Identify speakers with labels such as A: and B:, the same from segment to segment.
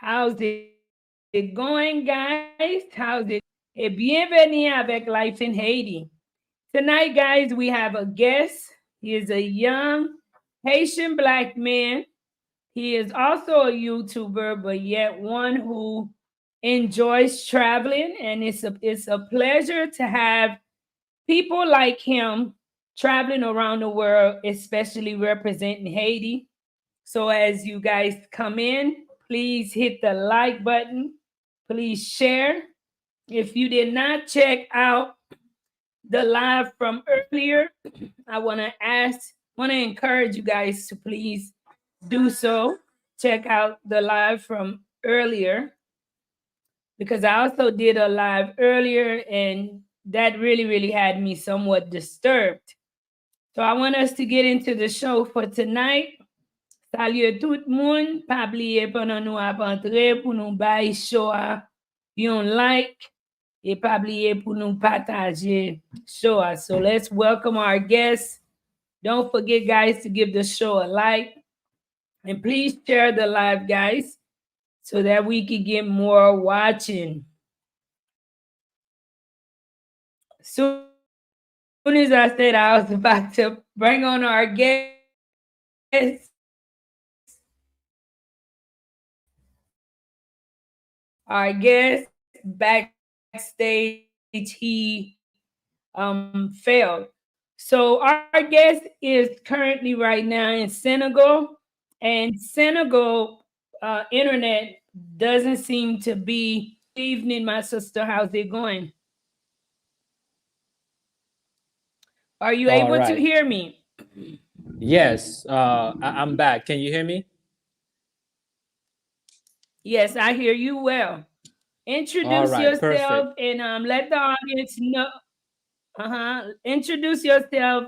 A: How's it going, guys? How's it? Et bienvenue avec Life in Haiti. Tonight, guys, we have a guest. He is a young Haitian black man. He is also a YouTuber, but yet one who enjoys traveling, and it's a pleasure to have people like him traveling around the world, especially representing Haiti. So as you guys come in, please hit the like button. Please share. If you did not check out the live from earlier, I want to encourage you guys to please do so. Check out the live from earlier because I also did a live earlier and that really had me somewhat disturbed. So I want us to get into the show for tonight. Salut tout le monde. Pas oublier pendant nous ap entrer pour nous bay show yon like et pas oublier pour nous partager show. So let's welcome our guests. Don't forget, guys, to give the show a like and please share the live, guys, so that we can get more watching. Soon as I said I was about to bring on our guests, our guest backstage, he failed. So our guest is currently right now in Senegal, and Senegal internet doesn't seem to be. Evening, my sister. How's it going? Are you
B: All
A: able to
B: right.
A: hear me?
B: Yes, I'm back. Can you hear me?
A: Yes, I hear you well.
B: All
A: Introduce
B: right, perfect.
A: yourself and let the audience know. Introduce yourself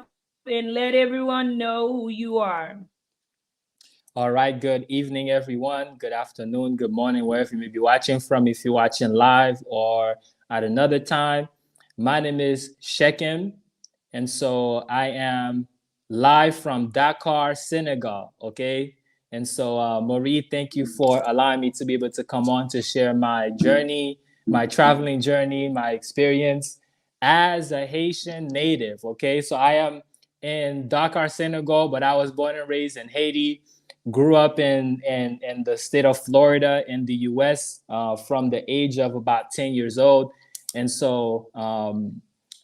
A: and let everyone know who you are.
B: All right, good evening, everyone. Good afternoon, good morning, wherever you may be watching from, if you're watching live or at another time. My name is Shekim, and so I am live from Dakar, Senegal. Okay. And so, Marie, thank you for allowing me to be able to come on to share my journey, my traveling journey, my experience as a Haitian native. Okay. So, I am in Dakar, Senegal, but I was born and raised in Haiti, grew up in the state of Florida in the US from the age of about 10 years old. And so,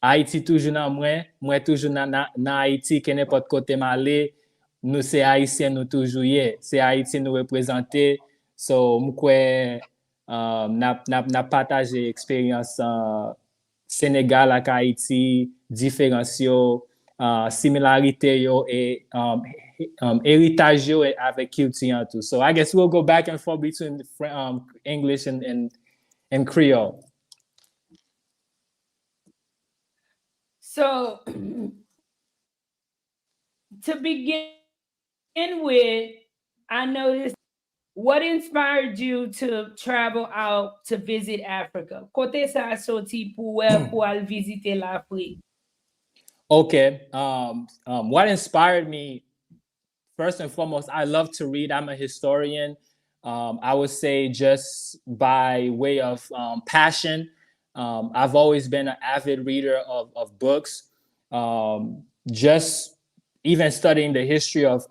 B: Haiti toujou nan mwen toujou nan Haiti, ke nepot kote male, nou se Haitien nou toujou ye. Se Haiti nou reprezente, so mkwe na pataje eksperyans Senegal ak Haiti, diferans yo, similarite yo, e heritage yo avek kilti an tou. So I guess we'll go back and forth between English and Creole.
A: So, to begin with, I noticed what inspired you to travel out to visit Africa? Kote sa soti pou al visite l'Afrique?
B: Okay. What inspired me, first and foremost, I love to read. I'm a historian. I would say just by way of passion. I've always been an avid reader of books. Just even studying the history of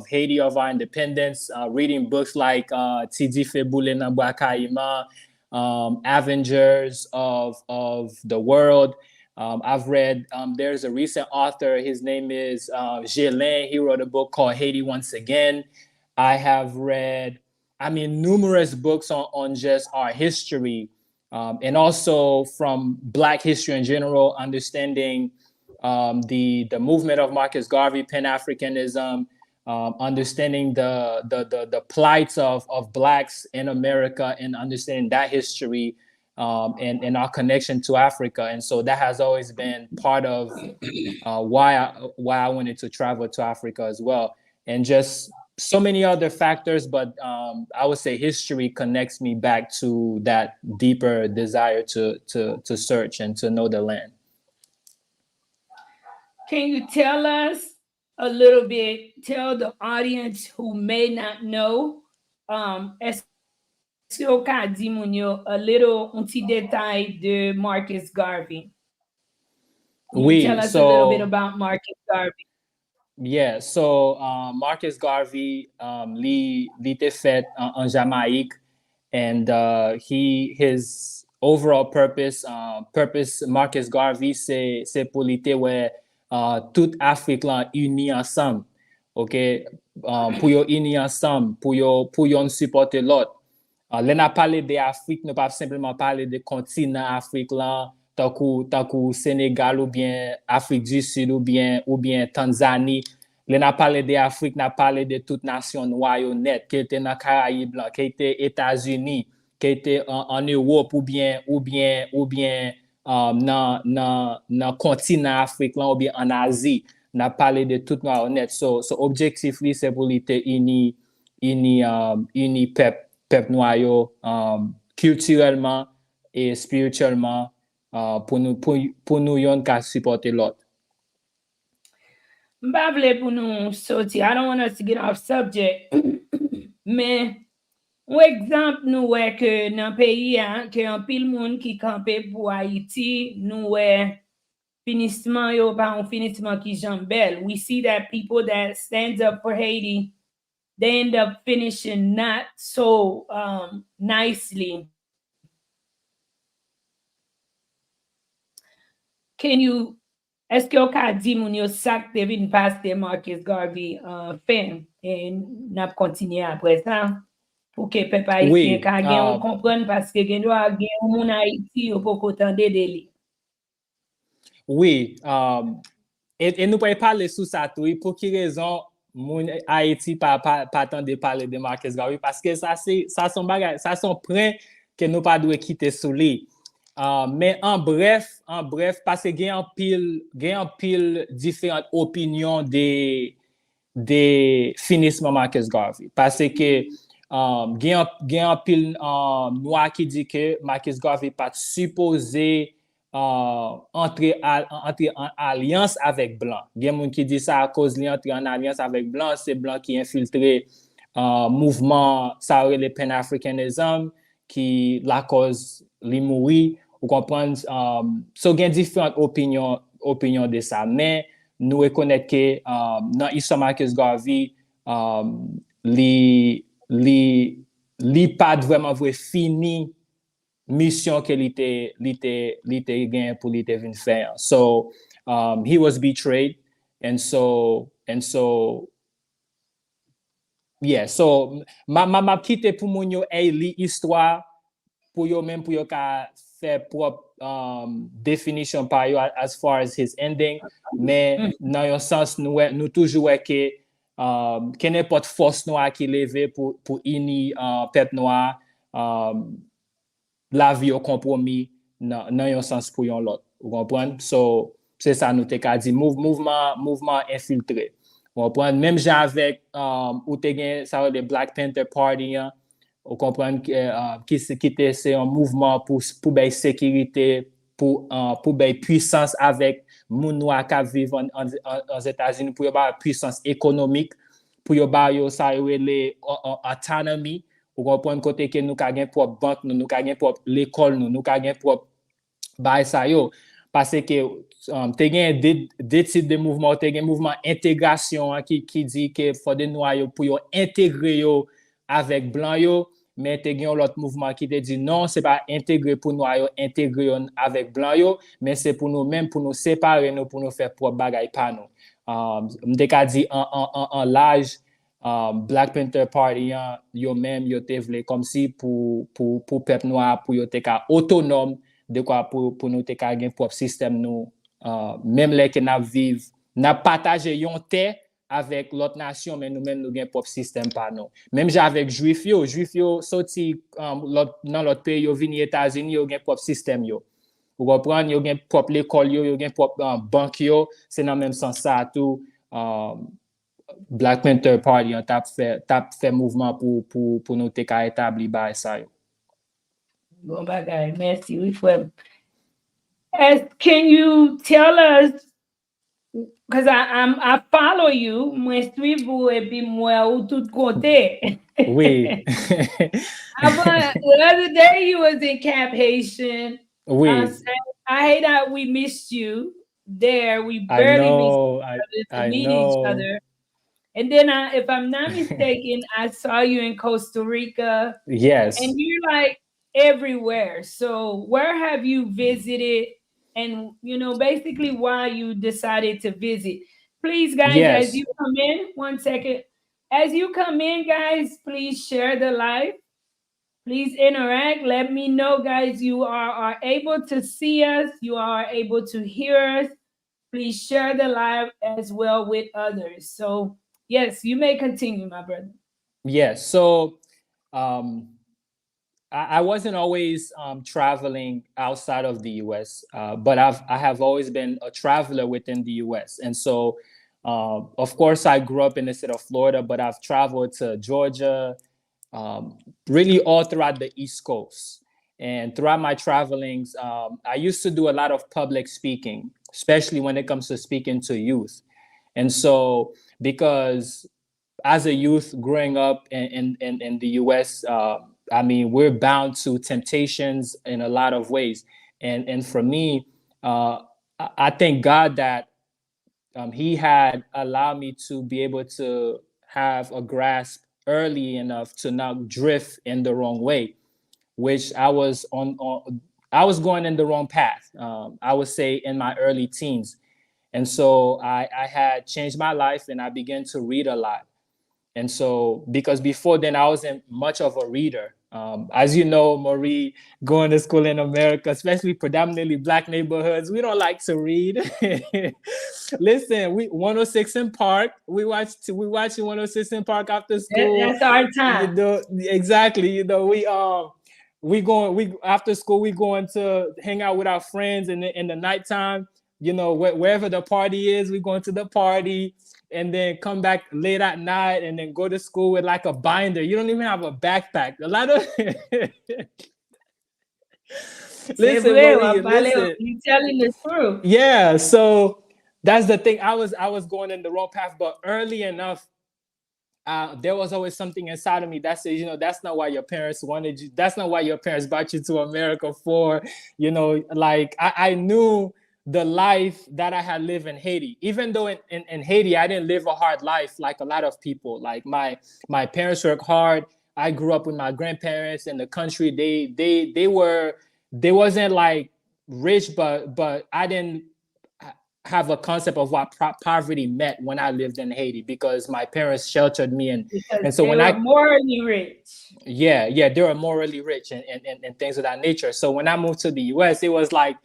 B: Haiti, of our independence, reading books like Tidi Febule Nabwakaima, Avengers of the World. I've read, there's a recent author, his name is Gélin. He wrote a book called Haiti Once Again. I have read, numerous books on just our history, and also from Black history in general, understanding the movement of Marcus Garvey, Pan-Africanism, understanding the plights of Blacks in America, and understanding that history, and our connection to Africa. And so that has always been part of why I wanted to travel to Africa as well, and just so many other factors. But I would say history connects me back to that deeper desire to search and to know the land.
A: Can you tell us a little bit, tell the audience who may not know, as far est-ce que vous pouvez dire moun yo a little un petit détail de Marcus Garvey? Can you tell
B: Oui,
A: us a little bit
B: so
A: about Marcus Garvey?
B: yeah, so Marcus Garvey, li te fait en Jamaïque, and his overall purpose Marcus Garvey, c'est pour li te ouais toute Afrique là unie ensemble, ok, pour yo unis ensemble, pour yo supporter l'autre. Lè na pale de Afrique, nou pa simplement pale de kontinant Afrique lan, takou Sénégal ou bien Afrique du Sud ou bien Tanzanie. Lè na pale de Afrique, na pale de tout nation noa yo net, ke ete nan Karaïbe lan, ke ete États-Unis, ke ete en Europe ou bien nan kontinant Afrique lan ou bien en Asie. Na pale de tout noa yo net. So objektif li se pou li te uni pep noyo culturellement et spirituellement pour nous yon ka supporter l'autre.
A: Mpa vle pou nou soti, I don't want us to get off subject, men un exemple nou wè ke nan peyi an, ke an pil moun ki kampe pou Haiti, nou wè finisman yo pa un finisman ki jan bel. We see that people that stands up for Haiti, they end up finishing not so nicely. Can you, est-ce que vous pouvez dire moun yo sak te vin passe Marcus Garvey fin et n'a continuer après ça pour que peuple haïtien
B: Oui,
A: ka gen ou comprendre parce que gen doit gen moun Haïti ou pas autant de li.
B: Oui, et nous pouvons parler sous ça tout, pour qui raison moun Haïti pas tant de parler de Marcus Garvey, parce que ça son bagay, ça son point que nous pas doit quitter sous lui. Mais en bref, parce que il y a un pile différentes opinions des finissement Marcus Garvey. Parce que il y a un pile noir qui dit que Marcus Garvey pas supposé entrer en alliance avec Blanc. Il y a des gens qui disent ça à cause de l'entrée en alliance avec Blanc, c'est Blanc qui infiltré mouvement, ça aurait le pan-africanisme, qui la cause li mouri, vous comprenez. So, il y a différentes opinions de ça, mais nous reconnaissons que dans l'histoire Marcus Garvey, li pas vraiment fini mission que li te gain pour li te vin faire. So he was betrayed, and so yeah, so ma kite pour moun yo li histoire pour yo même pour yo ka faire propre definition par yo as far as his ending, mais dans un sens nous toujours que n'importe force noire qui levé pour uni peuple noir, la vie au compromis dans un sens pour yon l'autre, vous comprenez. So c'est ça nous te ka dit mouvement infiltré, vous comprenez. Même j'ai avec ou te gen ça le Black Panther Party, hein, vous comprenez, qui c'est un mouvement pour bay sécurité, pour bay puissance avec moun noir qui vivent aux États-Unis, pour avoir puissance économique, pour avoir ça les autonomie. Vous comprenez, côté que nous avons propre banque, nous avons propre l'école, nous avons propre bail ça yo. Parce que tu as des types de mouvements, tu as un mouvement intégration qui dit que faut des noirs pour intégrer avec blanc yo, mais tu as l'autre mouvement qui te dit non, c'est pas intégrer pour noirs intégrer avec blanc yo, mais c'est pour nous même pour nous séparer nous, pour nous faire propre bagay pa nous. M'te dit en l'âge Black Panther Party yo même yo te vle comme si pour peuple noir pour yo te ka autonome de quoi pour nous te ka gen propre système nous, même les que n'a vivre n'a partager yon terre avec l'autre nation, mais nous même nous gen propre système par nous. Même avec juif yo sorti dans l'autre pays yo vini États-Unis yo gen propre système yo. Vous comprenez, yo gen propre l'école yo gen propre banque yo, c'est dans même sens ça tout. Black Panther Party tap fait mouvement pour nous te ka établi ba ça yo.
A: Bon bagay, merci. We frère. Can you tell us because I follow you, moi suivre et puis moi ou tout côté.
B: Oui.
A: The other day you was in Cap Haitian.
B: Oui.
A: So I hate that we missed you there. We
B: I
A: barely missed
B: know.
A: each other to
B: I
A: meet each
B: know.
A: other. And then if I'm not mistaken, I saw you in Costa Rica, and
B: Yes.
A: you're like everywhere. So where have you visited? And basically why you decided to visit. Please, guys, as
B: Yes.
A: you come in, 1 second. As you come in, guys, please share the live. Please interact. Let me know, guys, you are able to see us. You are able to hear us. Please share the live as well with others. So, yes, you may continue, my brother.
B: Yes. So um I wasn't always traveling outside of the U.S., but I have always been a traveler within the U.S. And so, of course, I grew up in the state of Florida, but I've traveled to Georgia, um, really all throughout the East Coast. And throughout my travelings, I used to do a lot of public speaking, especially when it comes to speaking to youth. And so, because as a youth growing up in the US, I mean, we're bound to temptations in a lot of ways. And for me, I thank God that He had allowed me to be able to have a grasp early enough to not drift in the wrong way, which I was going in the wrong path. I would say in my early teens. And so I had changed my life and I began to read a lot. And so, because before then I wasn't much of a reader. As you know, Marie, going to school in America, especially predominantly Black neighborhoods, we don't like to read. Listen, we 106 in Park. We watch 106 in Park after school.
A: That's our
B: You
A: time.
B: know exactly. We after school we going to hang out with our friends in the nighttime. Wherever the party is, we going to the party and then come back late at night and then go to school with like a binder. You don't even have a backpack. A lot of
A: C'est
B: listen,
A: vrai,
B: Marie,
A: Wapale,
B: listen.
A: you telling the truth.
B: Yeah, so that's the thing. I was going in the wrong path, but early enough, there was always something inside of me that says, that's not why your parents wanted you. That's not why your parents brought you to America for. Like I knew the life that I had lived in Haiti. Even though in Haiti, I didn't live a hard life like a lot of people. Like my parents worked hard. I grew up with my grandparents in the country. They wasn't like rich, but I didn't have a concept of what poverty meant when I lived in Haiti because my parents sheltered me
A: Because
B: and so
A: they
B: when
A: were
B: I
A: morally rich.
B: yeah they were morally rich and things of that nature. So when I moved to the US, it was like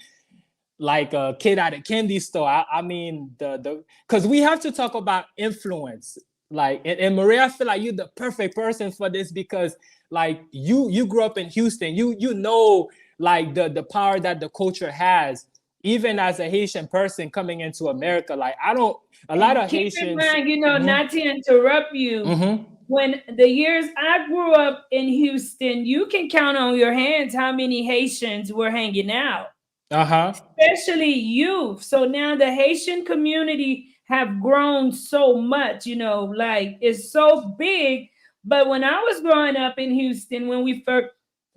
B: a kid at a candy store. I mean the because we have to talk about influence. Like and Maria, I feel like you're the perfect person for this because like you grew up in Houston. You know like the power that the culture has. Even as a Haitian person coming into America, like I don't a lot
A: And
B: of
A: keep in
B: Haitians.
A: mind,
B: Mhm,
A: not to interrupt you,
B: mhm,
A: when the years I grew up in Houston, you can count on your hands how many Haitians were hanging out,
B: uh-huh,
A: especially youth. So now the Haitian community have grown so much, like it's so big. But when I was growing up in Houston, when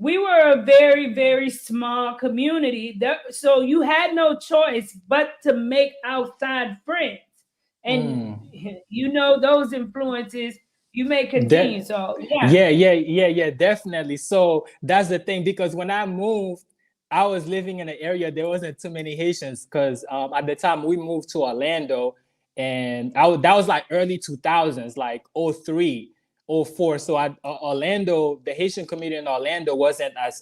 A: we were a very, very small community. So you had no choice but to make outside friends. And
B: mm.
A: those influences, you may continue.
B: De-
A: So yeah.
B: yeah, definitely. So that's the thing because when I moved, I was living in an area there wasn't too many Haitians because at the time we moved to Orlando, and that was like early 2000s, like '03, '04. So Orlando, the Haitian community in Orlando wasn't as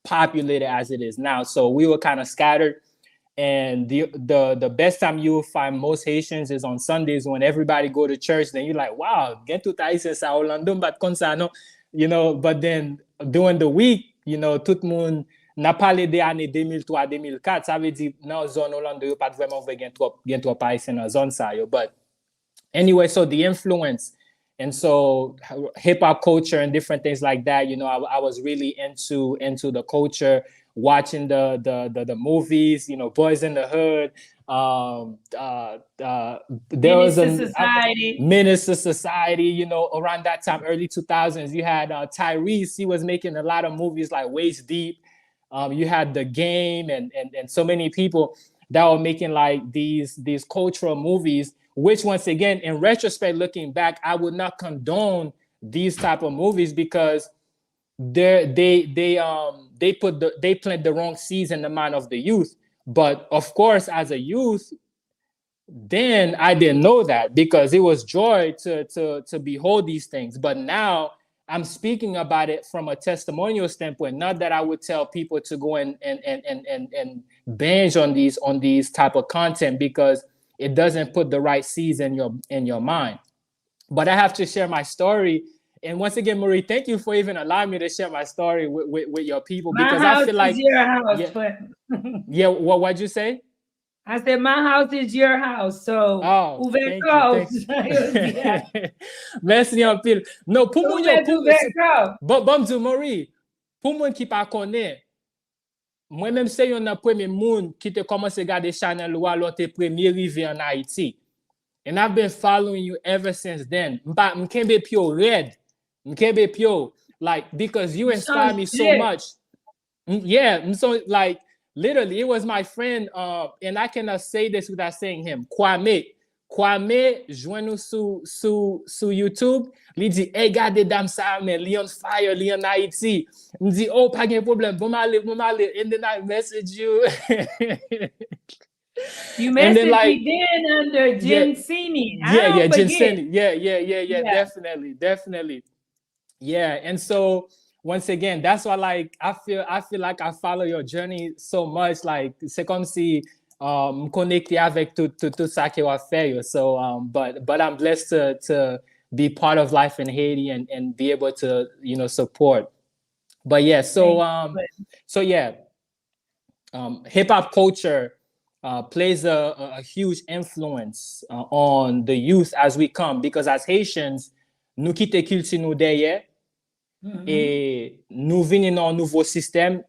B: populated as it is now. So we were kind of scattered. And the best time you will find most Haitians is on Sundays when everybody go to church. Then you're like, wow, get to Haitian sa Orlando bat kon sa no, But then during the week, tout moun n'a parlé de années 2003, 2004. Ça veut dire dans zone Orlando yo pas vraiment ve gen trop Haitian dans zone sa yo. But anyway, so the influence and so hip hop culture and different things like that. I was really into the culture, watching the movies. Boys in the Hood, There was
A: Minister
B: a
A: Society.
B: Minister Society, you know, around that time, early 2000s. You had Tyrese, he was making a lot of movies like Waist Deep. You had The Game and so many people that were making like these cultural movies, which once again, in retrospect, looking back, I would not condone these type of movies because they plant the wrong seeds in the mind of the youth. But of course, as a youth, then I didn't know that because it was joy to behold these things. But now I'm speaking about it from a testimonial standpoint, not that I would tell people to go and binge on these type of content because it doesn't put the right seeds in your mind. But I have to share my story. And once again, Marie, thank you for even allowing me to share my story with your people
A: My
B: because I
A: house
B: feel
A: is
B: like,
A: your house.
B: yeah, yeah. What'd you say?
A: I said my house is your house. So
B: Oh, thank you,
A: ouvert.
B: thank you. Merci en pile. Non, pour moun yo, pour,
A: Ouvert.
B: bon Dieu, Marie, pour moun qui pa connaît, moi-même c'est yon nan premier moun qui te commence à regarder Channel ou alors te premier rivé en Haïti. And I've been following you ever since then. Mkembe pio red. Mkembe pio. Like, because you inspire me so much. Yeah, so like literally, it was my friend, and I cannot say this without saying him. Kwame, join nous sur YouTube. Li dit, hey, gade dam sa, man, li on fire, li on Haiti. Me dit, oh, pas de problème, bon m'aller. And then I message you.
A: You
B: And then
A: messaged
B: like,
A: me then under
B: yeah,
A: Ginsini. I don't forget.
B: Ginsini. Yeah, definitely. Yeah, and so once again, that's why like I feel like I follow your journey so much. Like c'est comme si connecté avec tout ça que va faire. So but I'm blessed to be part of life in Haiti and be able to, you know, support. But yeah, so yeah, hip hop culture plays a huge influence on the youth as we come because as Haitians, nous quitte culture nous derrière. Et nous venons dans un nouveau système.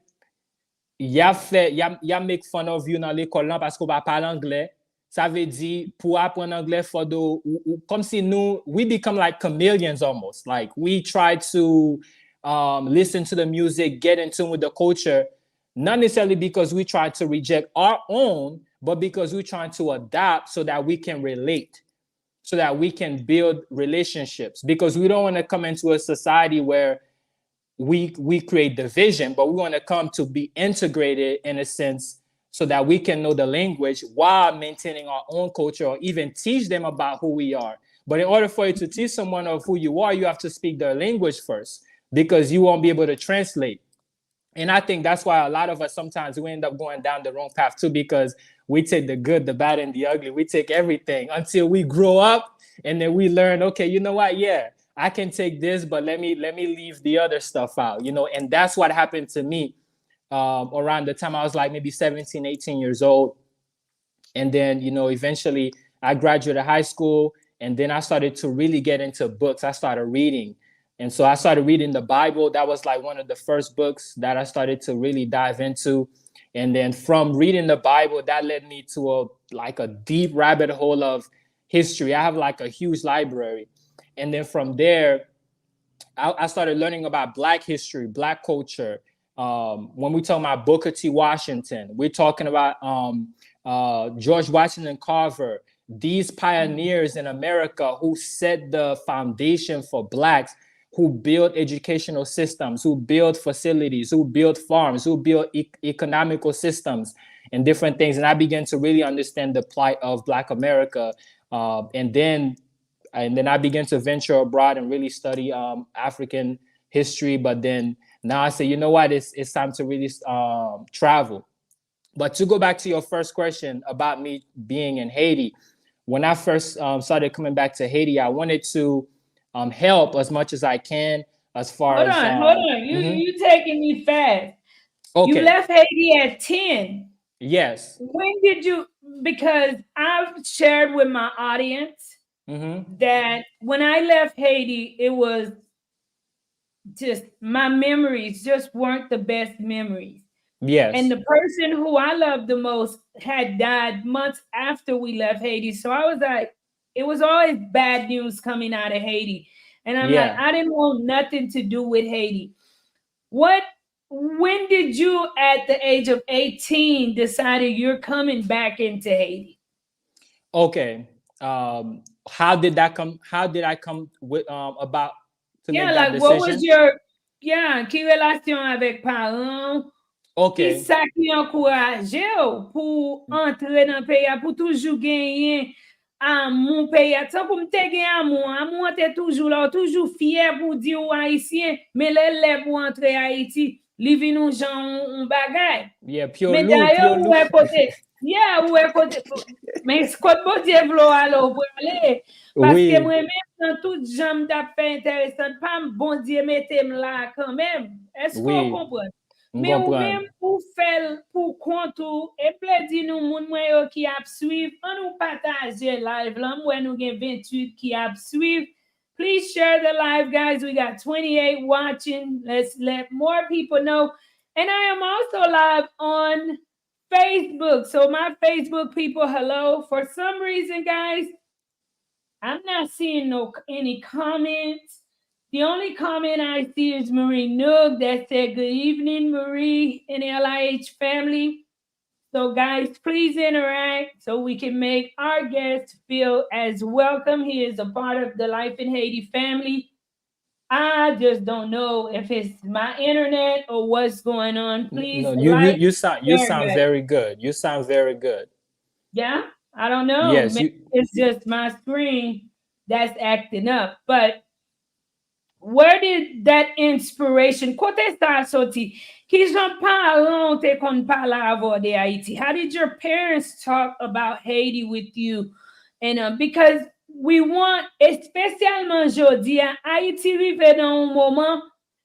B: Il y a make fun of you dans l'école là parce qu'on va parler anglais. Ça veut dire pour apprendre anglais comme si nous we become like chameleons almost. Like we try to listen to the music, get in tune with the culture, not necessarily because we try to reject our own, but because we're trying to adapt so that we can relate, so that we can build relationships. Because we don't want to come into a society where we create division, but we want to come to be integrated in a sense so that we can know the language while maintaining our own culture or even teach them about who we are. But in order for you to teach someone of who you are, you have to speak their language first because you won't be able to translate. And I think that's why a lot of us sometimes we end up going down the wrong path too, because we take the good, the bad, and the ugly. We take everything until we grow up and then we learn, okay, you know what? Yeah, I can take this, but let me leave the other stuff out, you know. And that's what happened to me around the time I was like maybe 17, 18 years old. And then, you know, eventually I graduated high school and then I started to really get into books. I started reading. And so I started reading the Bible. That was like one of the first books that I started to really dive into. And then from reading the Bible, that led me to a deep rabbit hole of history. I have like a huge library. And then from there, I started learning about Black history, Black culture. When we talk about Booker T. Washington, we're talking about George Washington Carver, these pioneers in America who set the foundation for Blacks, who built educational systems, who built facilities, who built farms, who built economical systems and different things. And I began to really understand the plight of Black America. And then I began to venture abroad and really study African history. But then now I say, you know what, it's time to really travel. But to go back to your first question about me being in Haiti, when I first started coming back to Haiti, I wanted to help as much as I can as far
A: hold
B: as...
A: Hold on. You taking me fast.
B: Okay.
A: You left Haiti at 10.
B: Yes.
A: When did you... Because I've shared with my audience that when I left Haiti, it was just... My memories just weren't the best memories. And
B: Yes.
A: the person who I loved the most had died months after we left Haiti. So I was like, it was always bad news coming out of Haiti. And I'm like,
B: Yeah.
A: I didn't want nothing to do with Haiti. What when did you at the age of 18 decided you're coming back into Haiti?
B: Okay. How did that come? How did I come with about to
A: Yeah,
B: make that
A: like what was
B: decision?
A: your yeah, qui relation avec parents? Ki
B: Okay.
A: sa ki ankouraje ou pou entre nan peya, pou toujou genyen amou peya? Tan pou mte gen amou te toujou la, ou toujou fier pou di ou Haitien, mais le pou entre Haiti, li vin nou jan un bagay.
B: Yeah, pure
A: Mais
B: Lou, pure
A: d'ailleurs,
B: Lou.
A: ou e kote, yeah, ou e kote, men skot bo diye vlo alo pou ale, paske
B: Oui,
A: mwen men nan tout jam tap fe interesant, pa m bon diye metem la kan men, esko
B: oui,
A: kompren?
B: on
A: Mais ou
B: comprend.
A: même pour faire pour compte ou et ple di nou moun mwen yo ki ap suiv, an nou pataje live la, mwen nou gen 28 ki ap suiv. Please share the live, guys. We got 28 watching. Let's let more people know. And I am also live on Facebook. So my Facebook people, hello. For some reason, guys, I'm not seeing no any comments. The only comment I see is Marie Noog that said, "Good evening, Marie and LIH family." So, guys, please interact so we can make our guest feel as welcome. He is a part of the Life in Haiti family. I just don't know if it's my internet or what's going on.
B: No,
A: Please
B: you
A: like,
B: you sound you
A: share,
B: sound
A: guys.
B: very good. You sound very good.
A: Yeah, I don't know.
B: Yes,
A: Maybe
B: you.
A: it's just my screen that's acting up. But where did that inspiration? Kote sa soti? Ki jan paran te kon pala avo de Haiti? How did your parents talk about Haiti with you? And because we want, especially jodi, Haiti rive dans un moment,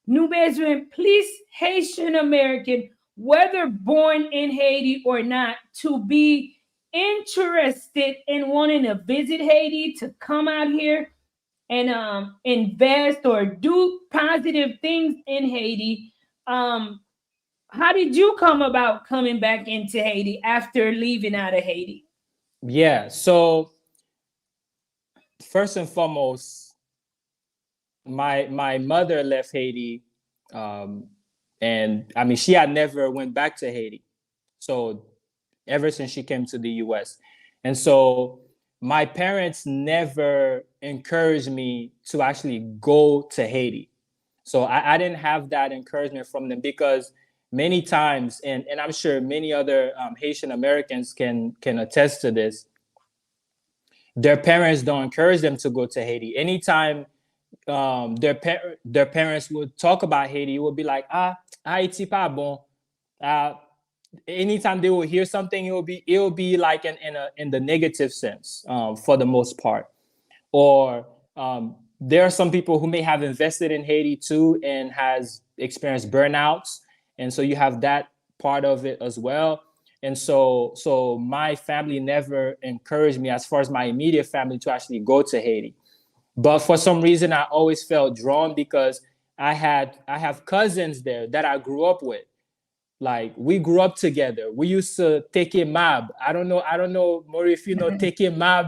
A: nous besoin plus Haitian American, whether born in Haiti or not, to be interested in wanting to visit Haiti, to come out here and invest or do positive things in Haiti. How did you come about coming back into Haiti after leaving out of Haiti?
B: Yeah. So first and foremost, my mother left Haiti, um, and I mean she had never went back to Haiti. So ever since she came to the U.S., and so my parents never encouraged me to actually go to Haiti. So I didn't have that encouragement from them because many times, and I'm sure many other Haitian Americans can attest to this. Their parents don't encourage them to go to Haiti. Anytime their parents would talk about Haiti, it would be like, Haiti pas bon. Uh, Anytime they will hear something, it will be like in the negative sense, for the most part. Or there are some people who may have invested in Haiti too and has experienced burnouts, and so you have that part of it as well. And so my family never encouraged me, as far as my immediate family, to actually go to Haiti. But for some reason, I always felt drawn because I have cousins there that I grew up with. Like we grew up together. We used to take a mab. I don't know, Maury, if you know take a mab.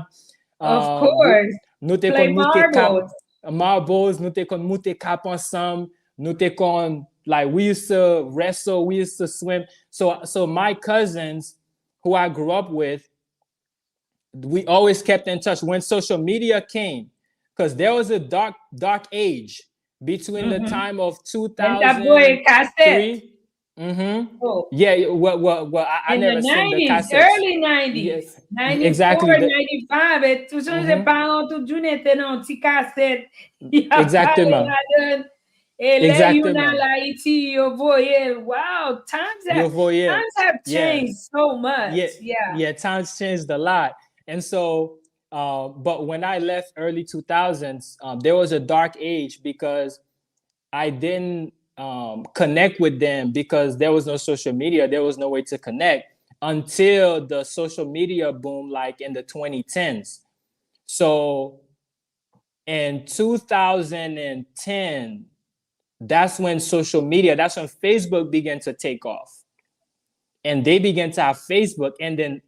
A: Of
B: Um,
A: course,
B: nous te
A: play
B: kon moute cap
A: marbles.
B: marbles, nous te kon moute cap ensemble, nous te kon like we used to wrestle, we used to swim. So my cousins who I grew up with, we always kept in touch when social media came, because there was a dark age between the
A: Mm-hmm.
B: time of
A: And that boy cassette.
B: 2003. Mm-hmm.
A: Oh,
B: Yeah, well, I
A: in the
B: never seen the
A: 90s,
B: cassettes.
A: early
B: Yeah,
A: 90s, 94,
B: exactly.
A: 95, et tout ça, je
B: Mm-hmm.
A: parle tout journée, était dans un petit cassette. Il a parlé
B: Exactement.
A: là-dedans. Et là, you know,
B: Exactement.
A: Haiti, you voyez, wow,
B: Yo voyais.
A: times have
B: Yeah.
A: changed so
B: Yeah.
A: much. Yeah.
B: Yeah. Times changed a lot. And so, but when I left early 2000s, there was a dark age because I didn't connect with them because there was no social media. There was no way to connect until the social media boom, like in the 2010s. So in 2010, that's when Facebook began to take off. and they began to have Facebook, and then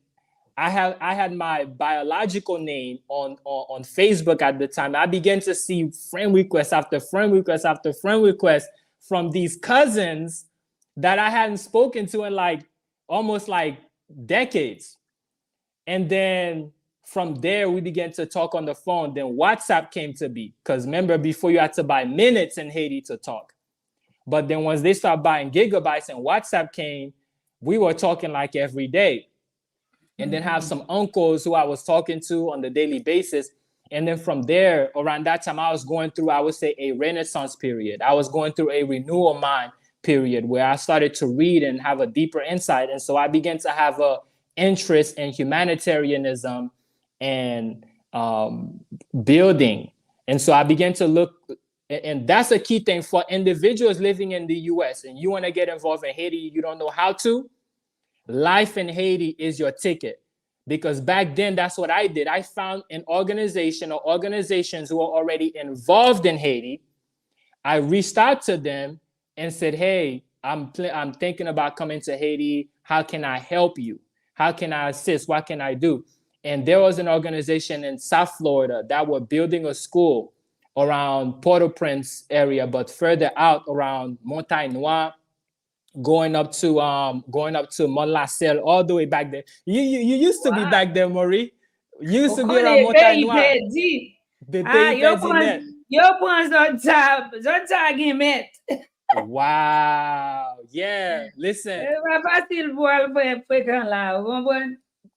B: I had my biological name on Facebook at the time. I began to see friend requests after friend requests after friend requests from these cousins that I hadn't spoken to in like almost like decades. And then from there, we began to talk on the phone. Then WhatsApp came to be, because remember, before you had to buy minutes in Haiti to talk. But then once they started buying gigabytes and WhatsApp came, we were talking like every day. And then have some uncles who I was talking to on the daily basis. And then from there, around that time, I was going through, I would say, a renaissance period. I was going through a renewal mind period where I started to read and have a deeper insight. And so I began to have a interest in humanitarianism and building. And so I began to look, and that's a key thing for individuals living in the US and you want to get involved in Haiti, you don't know how to. Life in Haiti is your ticket, because back then that's what I did. I found an organization or organizations who are already involved in Haiti. I reached out to them and said, hey, I'm thinking about coming to Haiti. How can I help you? How can I assist? What can I do? And there was an organization in South Florida that were building a school around Port-au-Prince area, but further out around Montagne Noire, going up to Mont Lacelle, all the way back there. You used to be back there, Marie. You used to be around Montagne Noire. Bébé Impédinet.
A: Yo prends zot sa gen met.
B: Wow. Yeah. Listen.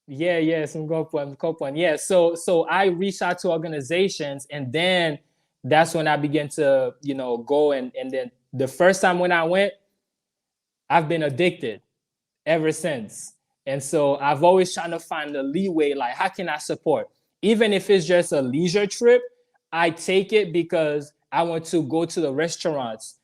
B: Yeah. Some good point. Yeah. So I reached out to organizations, and then that's when I began to, go and then the first time when I went, I've been addicted ever since. And so I've always trying to find the leeway, like how can I support? Even if it's just a leisure trip, I take it because I want to go to the restaurants.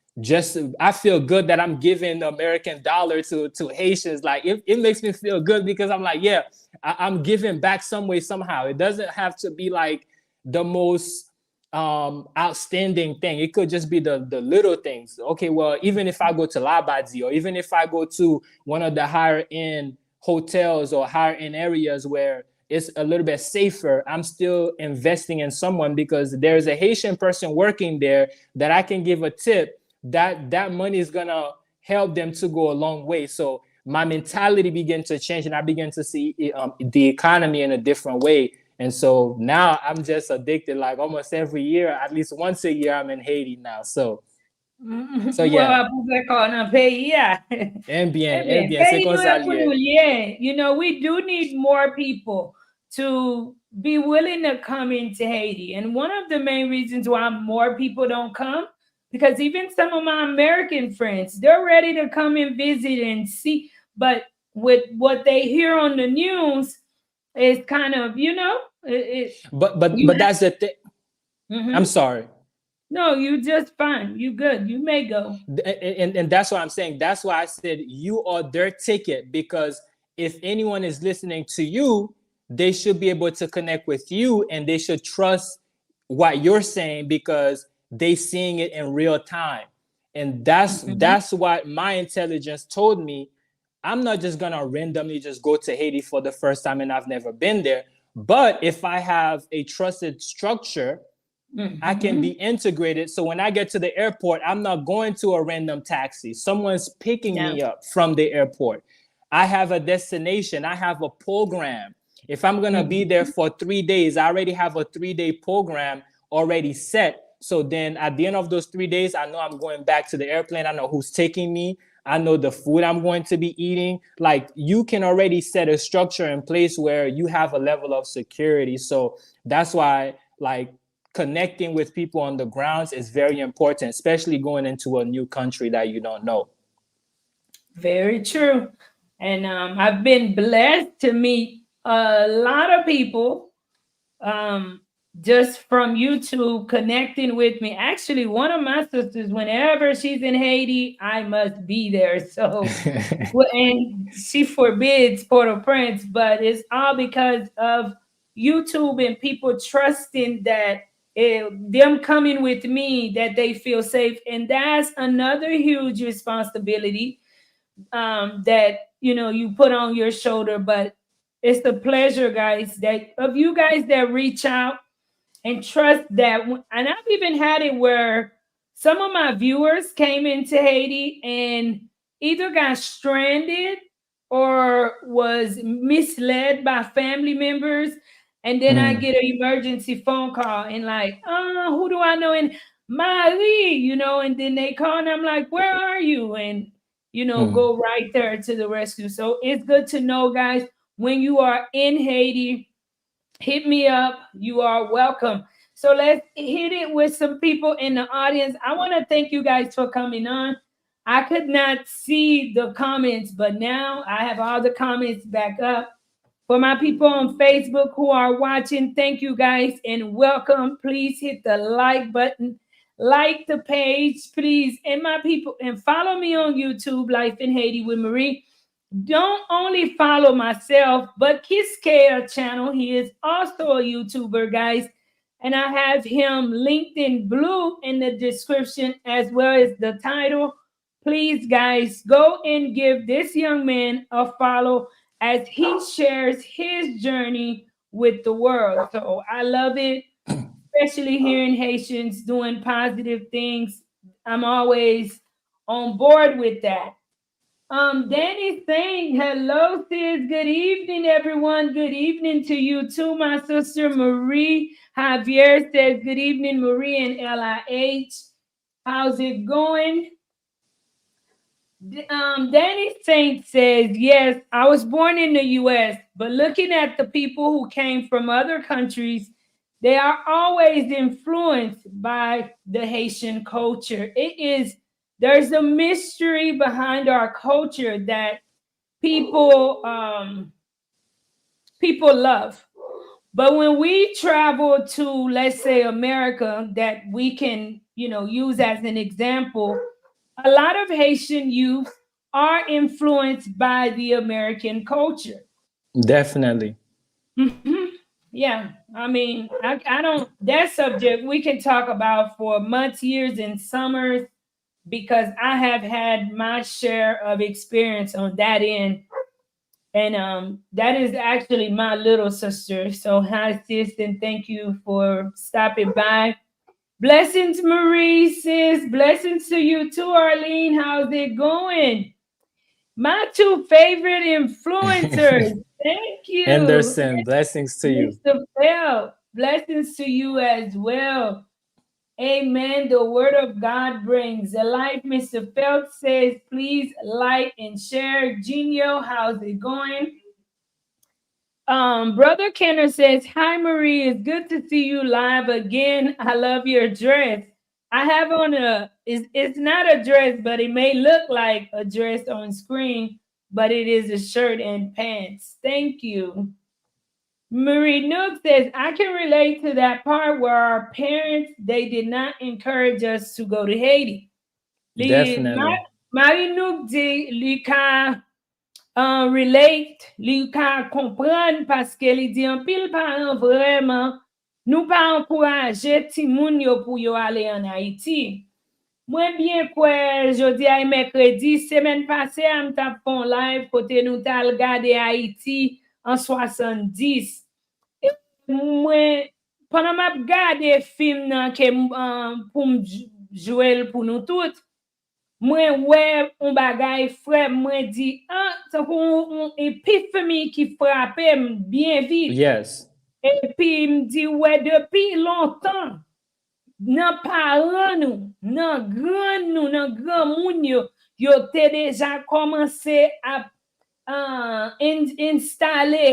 B: I feel good that I'm giving the American dollar to Haitians. Like it makes me feel good because I'm like, yeah, I'm giving back some way, somehow. It doesn't have to be like the most outstanding thing. It could just be the little things. Okay, well, even if I go to Labadzi, or even if I go to one of the higher end hotels or higher end areas where it's a little bit safer, I'm still investing in someone because there's a Haitian person working there that I can give a tip, that money is gonna help them to go a long way. So my mentality began to change, and I began to see the economy in a different way. And so now I'm just addicted. Like almost every year, at least once a year, I'm in Haiti now. So yeah. Bien, c'est comme ça lié.
A: We do need more people to be willing to come into Haiti. And one of the main reasons why more people don't come, because even some of my American friends, they're ready to come and visit and see, but with what they hear on the news, it's kind of,
B: but that's the thing. I'm sorry.
A: No, you just fine. You good. You may go.
B: And that's what I'm saying. That's why I said you are their ticket, because if anyone is listening to you, they should be able to connect with you, and they should trust what you're saying because they seeing it in real time. And that's what my intelligence told me. I'm not just gonna randomly just go to Haiti for the first time and I've never been there. But if I have a trusted structure, I can be integrated. So when I get to the airport, I'm not going to a random taxi. Someone's picking me up from the airport. I have a destination. I have a program. If I'm going to be there for 3 days, I already have a 3-day program already set. So then at the end of those 3 days, I know I'm going back to the airplane. I know who's taking me. I know the food I'm going to be eating. Like you can already set a structure in place where you have a level of security. So that's why like connecting with people on the grounds is very important, especially going into a new country that you don't know.
A: Very true. And I've been blessed to meet a lot of people just from YouTube connecting with me. Actually, one of my sisters, whenever she's in Haiti, I must be there. So, and she forbids Port-au-Prince, but it's all because of YouTube and people trusting that them coming with me, that they feel safe. And that's another huge responsibility that you put on your shoulder. But it's the pleasure, guys, that of you guys that reach out and trust that. And I've even had it where some of my viewers came into Haiti and either got stranded or was misled by family members. And then I
B: Mm,
A: get an emergency phone call and like, who do I know? And Marie, and then they call and I'm like, where are you? And
B: mm.
A: go right there to the rescue. So it's good to know, guys, when you are in Haiti, hit me up. You are welcome. So let's hit it with some people in the audience. I want to thank you guys for coming on. I could not see the comments, but now I have all the comments back up. For my people on Facebook who are watching, thank you guys and welcome. Please hit the like button, like the page, please. And my people, and follow me on YouTube, Life in Haiti with Marie. Don't only follow myself, but Kiskea channel. He is also a YouTuber, guys. And I have him linked in blue in the description as well as the title. Please, guys, go and give this young man a follow as he shares his journey with the world. So I love it, especially hearing Haitians doing positive things. I'm always on board with that. Danny's saying, hello, sis. Good evening, everyone. Good evening to you too, my sister Marie. Javier says, good evening, Marie and LIH. How's it going? Danny Saint says, yes, I was born in the US, but looking at the people who came from other countries, they are always influenced by the Haitian culture. There's a mystery behind our culture that people people love. But when we travel to, let's say, America, that we can, use as an example, a lot of Haitian youth are influenced by the American culture.
B: Definitely.
A: Mhm. Yeah, I mean, I don't, that subject we can talk about for months, years, and summers because I have had my share of experience on that end. And that is actually my little sister. So hi sis, and thank you for stopping by. Blessings, Marie, sis. Blessings to you too, Arlene. How's it going? My two favorite influencers. Thank you.
B: Anderson, blessings to you.
A: Mr. Bell. Blessings to you as well. Amen. The word of God brings a life. Mr. Phelps says, please like and share. Genio, how's it going? Brother Kenner says, hi Marie, it's good to see you live again. I love your dress. I have on it's not a dress, but it may look like a dress on screen, but it is a shirt and pants. Thank you. Marie Nook says, I can relate to that part where our parents, they did not encourage us to go to Haiti.
B: Definitely.
A: Marie Nook dit, Lucas relate, li ka kompren paske li di an pil paran vreman nou pa ankouraje ti moun yo pou yo ale an Haiti. Mwen bien kwe jodi ay mekredi, semen pase am tap fon live kote nou tal gade Haiti an 70. E mwen, panan map gade film nan ke pou m jwel pou nou tout, mwen wè un bagay frè, mwen di, sa pou un epifemi ki frape m bien vite.
B: Yes.
A: E pi m di, wè, depi lontan, nan paran nou, nan gran nou, nan gran moun yo te deja komanse a installe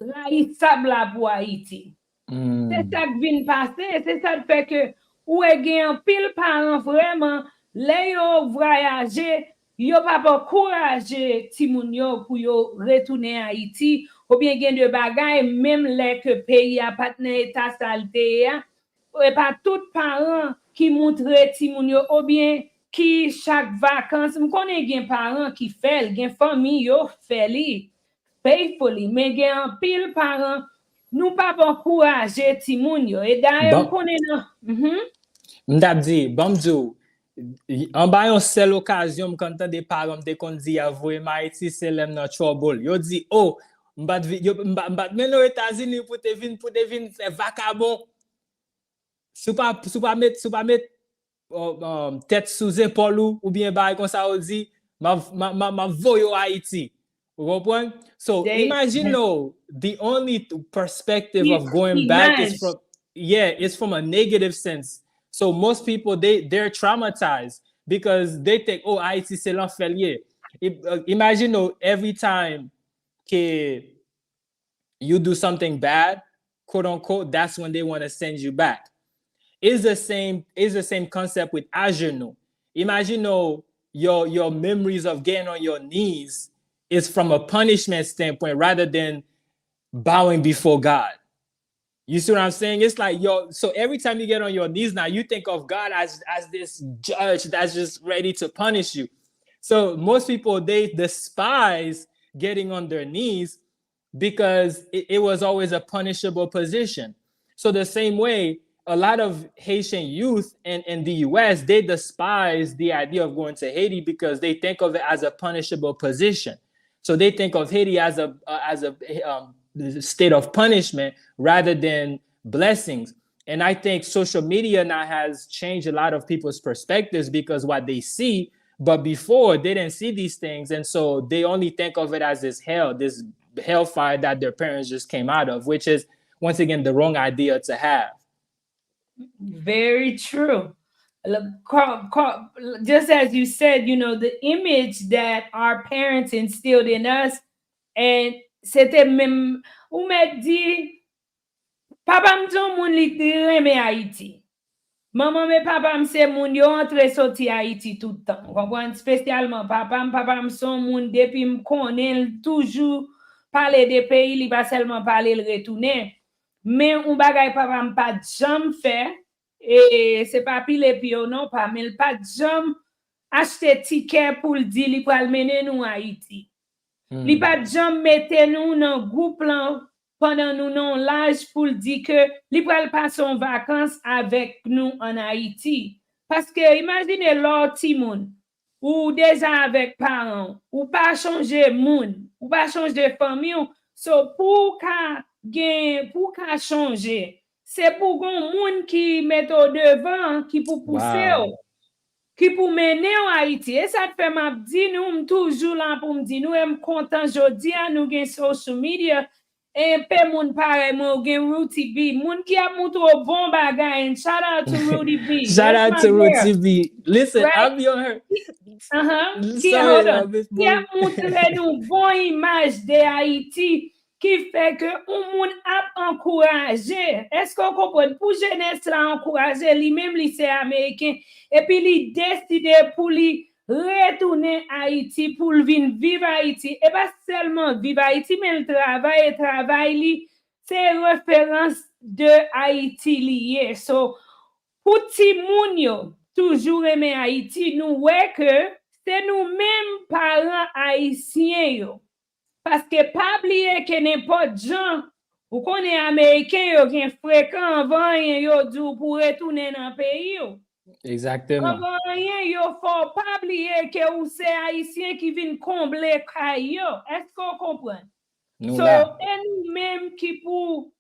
A: rayi sabla pou Haiti. Se sa k vin pase, se sa fe ke ou e gen pil paran vreman, le yo voyaje, yo pa pa kouraje ti moun yo pou yo retourne Haiti, ou bien gen de bagay, même le ke peyi a patne eta salte ya, e pa tout paran ki montre ti moun yo, ou bien ki chaque vakans, m konen gen paran ki fel, gen fami yo feli, faithfully, men gen pil paran, nou pa pa kouraje ti moun yo, e daye m konen nan.
B: Mdap di, bamdou, En ba yon sel okasyon, quand des parents te kon di avoye Haiti, c'est lem nan trouble. Yo di, oh, m'bat men aux États-Unis pour te vin faire vagabond. Sou pa met tête sous épaule ou bien ba comme ça ou dit, ma voyo Haiti. You comprend? So imagine no, the only perspective of going back is from it's from a negative sense. So most people they're traumatized because they think, oh, Haiti c'est l'enfer lié. Imagine no, every time que you do something bad, quote unquote, that's when they want to send you back. Is the same concept with Ajano. Imagine your memories of getting on your knees is from a punishment standpoint rather than bowing before God. You see what I'm saying? It's like so every time you get on your knees now, you think of God as this judge that's just ready to punish you. So most people they despise getting on their knees because it was always a punishable position. So the same way, a lot of Haitian youth in the US, they despise the idea of going to Haiti because they think of it as a punishable position. So they think of Haiti as a state of punishment rather than blessings. And I think social media now has changed a lot of people's perspectives because what they see, but before they didn't see these things. And so they only think of it as this hellfire that their parents just came out of, which is once again the wrong idea to have.
A: Very true. Just as you said, the image that our parents instilled in us, and c'était même, ou m'a dit, papa m'ton moun li reme Haïti. Maman et papa c'est moun yo entre sorti Haïti tout le temps. Comprendre spécialement papa son moun depuis me connaît toujours parler des pays, il pas seulement parler le retourner. Mais on bagay papa me pas jamais fait et c'est pas pile pio non pas mais pas jamais acheter ticket pour le dire il pral mener nous Haïti. Il pas jamais mettre nous dans groupe là pendant nous non l'âge pour dire que li pral passer en vacances avec nous en Haïti parce que imaginez l'autre ti moun ou déjà avec parents ou pas changer moun ou pas changer famille so pour ka changer c'est pour gon moun qui met au devant qui pour pousser qui pour mener en Haïti. Et ça fait m'a dit nous toujours là pour me dire nous sommes contents jodi à nous gen social media et pe moun pare moun gen Ruti B moun qui a montré bon bagay and shout out to Ruti B.
B: Shout out to Ruti B. Listen, right? I'll be on her.
A: Qui a montré nous bon image de Haïti qui fait que on moun a encouragé. Est-ce qu'on comprend pour jeunesse là encourager lui-même lycée américain et puis il décidé pour lui retourner à Haïti pour venir vivre Haïti et pas seulement vivre Haïti mais le travail c'est référence de Haïti lié. So pour ti moun yo toujours aimer Haïti nous ouais que c'est nous-mêmes parents haïtiens yo. Parce que pas oublier que n'importe gens ou qu'on est américain yo gen fréquent avant yo dou pour retourner dans pays yo.
B: Exactement.
A: Avant rien yo faut pas oublier que ou c'est haïtien qui vient combler kay yo. Est-ce qu'on comprend? So et nous-mêmes qui pour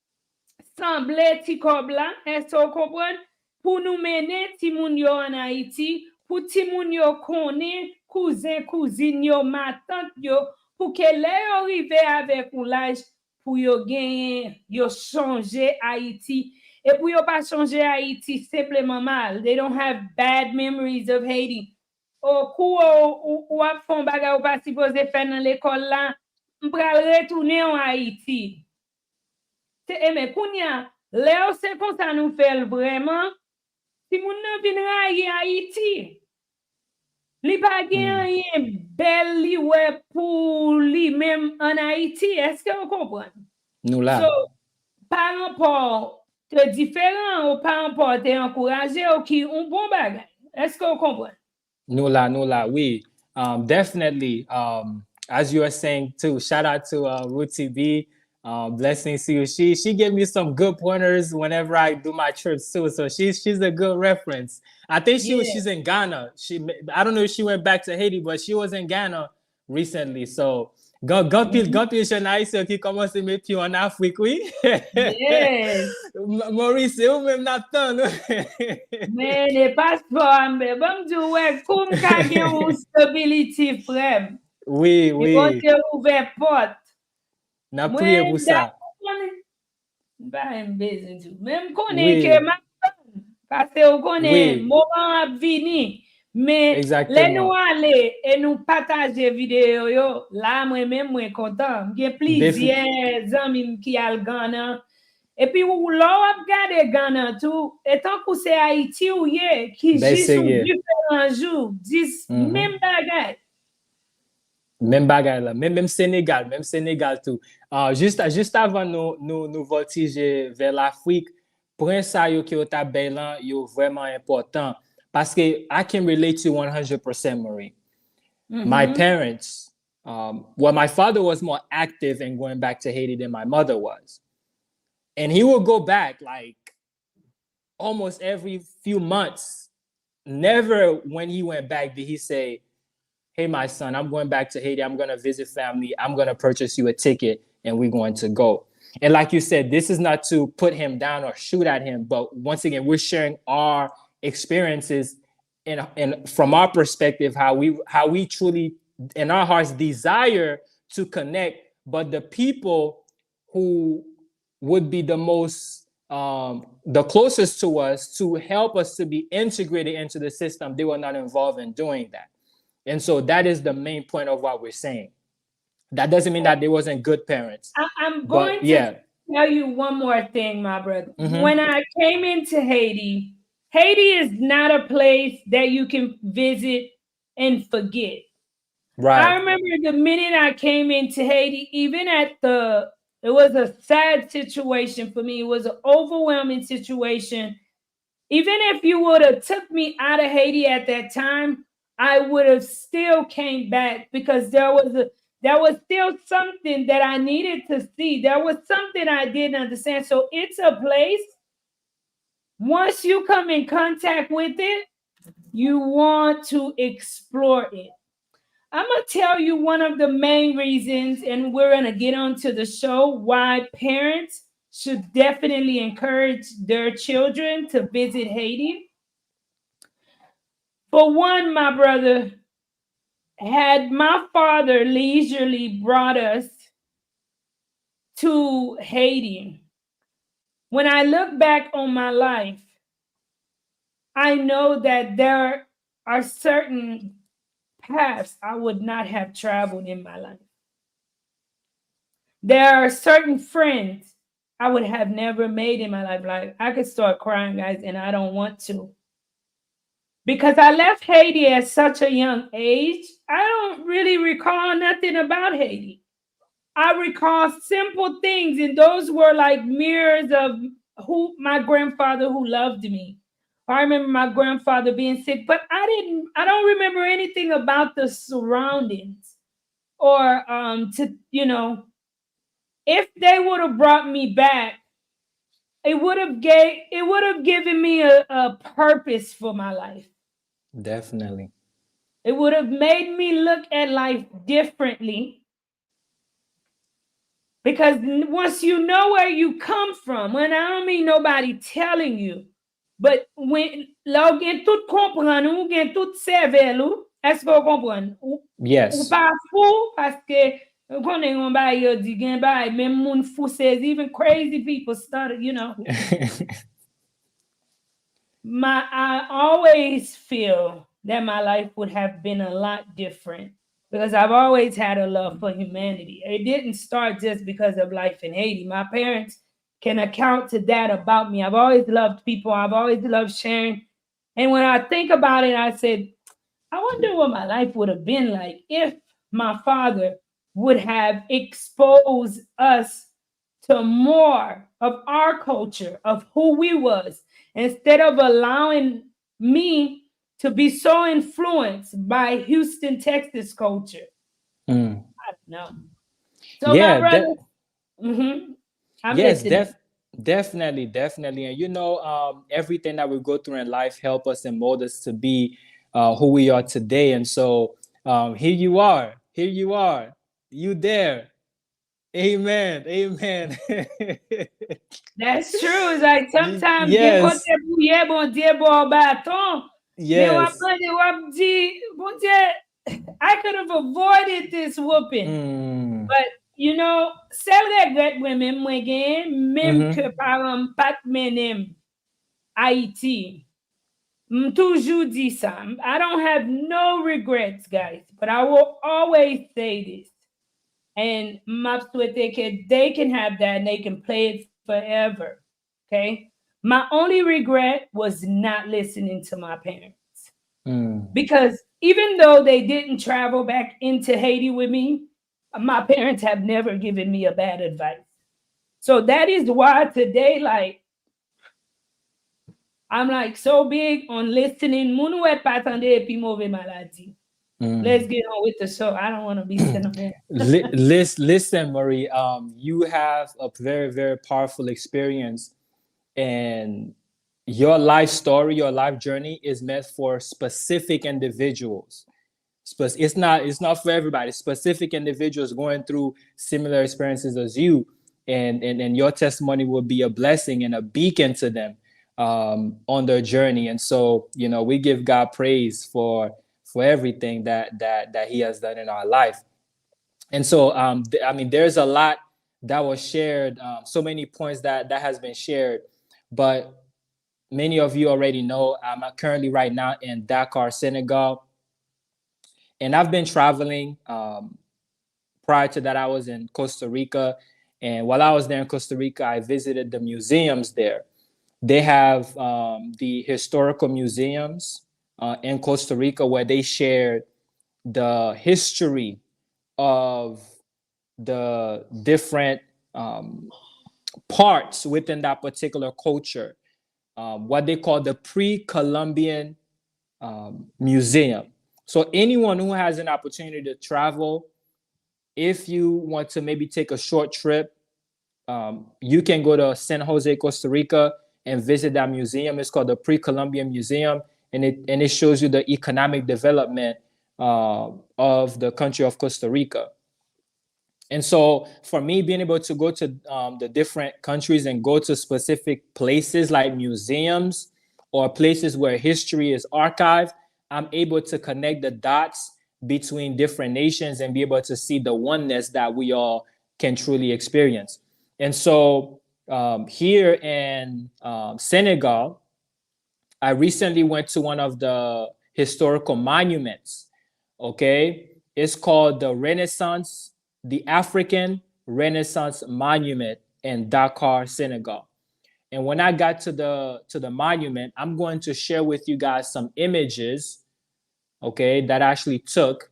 A: sembler ti kob là, est-ce qu'on comprend? Pour nous mener ti moun yo en Haïti, pour ti moun yo connaît cousin cousine yo ma tante yo pour que les arriver avec l'âge pour yo gagner yo changer Haïti et pour yo pas changer Haïti simplement mal. They don't have bad memories of Haiti. Au coup ou a font bagay ou pas supposé faire dans l'école là, m'pral retourner en Haïti. C'est mais kounya Léo c'est comme ça nous fait vraiment si moun nan vin railler Haïti. Li pa gen rien bel li ouais pour lui même en Haïti. Est-ce que vous comprenez?
B: Nous là.
A: So, par rapport te différent ou par rapport te encourager ou qui un bon bagay. Est-ce que vous comprenez?
B: Nous là, oui. Definitely. As you were saying too, shout out to Ruti B. Blessings to you. She gave me some good pointers whenever I do my trips too. So she's a good reference. I think
A: Yeah.
B: she's in Ghana. I don't know if she went back to Haiti, but she was in Ghana recently. So
A: Mhm.
B: Gampi je naïs qui commence à mettre en Afrique, oui.
A: Yes.
B: Maurice, c'est où même Nathan?
A: Men, e paspor mbe, bam di wè, koum ka gen ou stability frem.
B: Oui,
A: E bon
B: oui.
A: te ouve pot.
B: N'a prié pour
A: Mwen da
B: ça.
A: konen, ba mbeze di, men konen ke
B: Oui,
A: man, pase ou konen,
B: oui,
A: mouman ap vini, men le nou
B: exactement.
A: ale, e nou pataje video yo, la mwen kontan, mgen
B: Défi-
A: plizye zanmim ki al Ghana. Et puis, ou l'on a regardé Ghana tout, etant que c'est Haïti ou ye, qui
B: Ben
A: juste sous
B: sérieux.
A: différents jours, disent même bagay.
B: Même bagaille là, même Sénégal tout. Juste avant nous voltiger vers l'Afrique, point ça yo qui est là, yo vraiment important parce que I can relate to 100% Marie. My parents, well, my father was more active in going back to Haiti than my mother was. And he would go back like almost every few months. Never when he went back did he say, hey, my son, I'm going back to Haiti. I'm going to visit family. I'm going to purchase you a ticket and we're going to go. And like you said, this is not to put him down or shoot at him, but once again, we're sharing our experiences and from our perspective, how we truly in our hearts desire to connect, but the people who would be the closest to us to help us to be integrated into the system, they were not involved in doing that. And so that is the main point of what we're saying. That doesn't mean that they wasn't good parents,
A: I'm
B: but
A: going to
B: yeah.
A: tell you one more thing, my brother.
B: Mm-hmm.
A: When I came into Haiti, Haiti is not a place that you can visit and forget. I
B: Right.
A: remember the minute I came into Haiti, even it was a sad situation for me. It was an overwhelming situation. Even if you would have took me out of Haiti at that time, I would have still came back because there was still something that I needed to see. There was something I didn't understand. So it's a place, once you come in contact with it, you want to explore it. I'm going to tell you one of the main reasons, and we're going to get on to the show, why parents should definitely encourage their children to visit Haiti. For one, my brother, had my father leisurely brought us to Haiti, when I look back on my life, I know that there are certain paths I would not have traveled in my life. There are certain friends I would have never made in my life. Like, I could start crying, guys, and I don't want to. Because I left Haiti at such a young age, I don't really recall nothing about Haiti. I recall simple things, and those were like mirrors of who my grandfather who loved me. I remember my grandfather being sick, but I don't remember anything about the surroundings or if they would have brought me back, it would have given me a purpose for my life.
B: Definitely.
A: It would have made me look at life differently because once you know where you come from, and I don't mean nobody telling you, but when là ou gen tout comprendre, ou gen tout servel ou, est-ce que vous comprenez? Ou
B: Yes.
A: pas fou parce que konnen yon ba yo di gen ba même moun fou says even crazy people started, I always feel that my life would have been a lot different because I've always had a love for humanity. It didn't start just because of life in Haiti. My parents can account to that about me. I've always loved people. I've always loved sharing. And when I think about it, I said, I wonder what my life would have been like if my father would have exposed us to more of our culture, of who we was, instead of allowing me to be so influenced by Houston, Texas culture.
B: Mm.
A: I don't know. So my
B: Yeah,
A: brother, Mm-hmm. I'm
B: Yes,
A: listening.
B: definitely. And everything that we go through in life help us and mold us to be who we are today. And so here you are, you there. Amen, amen.
A: That's true. It's like sometimes gen kote
B: Yes,
A: bouye bon Dieu bon bâton. Mais wap
B: yes.
A: gade wap di, bon Dieu, I could have avoided this whooping.
B: Mm,
A: But, sel regret mwen mwen gen, mem
B: mm-hmm,
A: ke paran pat menem Haiti. Toujou di sa. I don't have no regrets, guys. But I will always say this. And map souhaite que they can have that and they can play it forever. Okay. My only regret was not listening to my parents.
B: mm,
A: Because even though they didn't travel back into Haiti with me, my parents have never given me a bad advice. So that is why today, like, I'm like so big on listening. Mounou et patande epi mauve maladi. Let's
B: mm.
A: get on with the show. I don't want to be sentimental.
B: Listen, Marie, you have a very, very powerful experience, and your life story, your life journey is meant for specific individuals. It's not for everybody. Specific individuals going through similar experiences as you, and your testimony will be a blessing and a beacon to them on their journey. And so, we give God praise for everything that He has done in our life. And so, I mean, there's a lot that was shared, so many points that has been shared, but many of you already know I'm currently right now in Dakar, Senegal, and I've been traveling. Prior to that, I was in Costa Rica, and while I was there in Costa Rica, I visited the museums there. They have the historical museums in Costa Rica where they shared the history of the different um, parts within that particular culture, what they call the pre-Columbian museum. So anyone who has an opportunity to travel, if you want to maybe take a short trip, you can go to San Jose, Costa Rica, and visit that museum. It's called the Pre-Columbian Museum, and it shows you the economic development of the country of Costa Rica. And so for me, being able to go to the different countries and go to specific places like museums or places where history is archived, I'm able to connect the dots between different nations and be able to see the oneness that we all can truly experience. And so here in Senegal, I recently went to one of the historical monuments. Okay, it's called the African Renaissance Monument in Dakar, Senegal. And when I got to the monument, I'm going to share with you guys some images, okay, that I actually took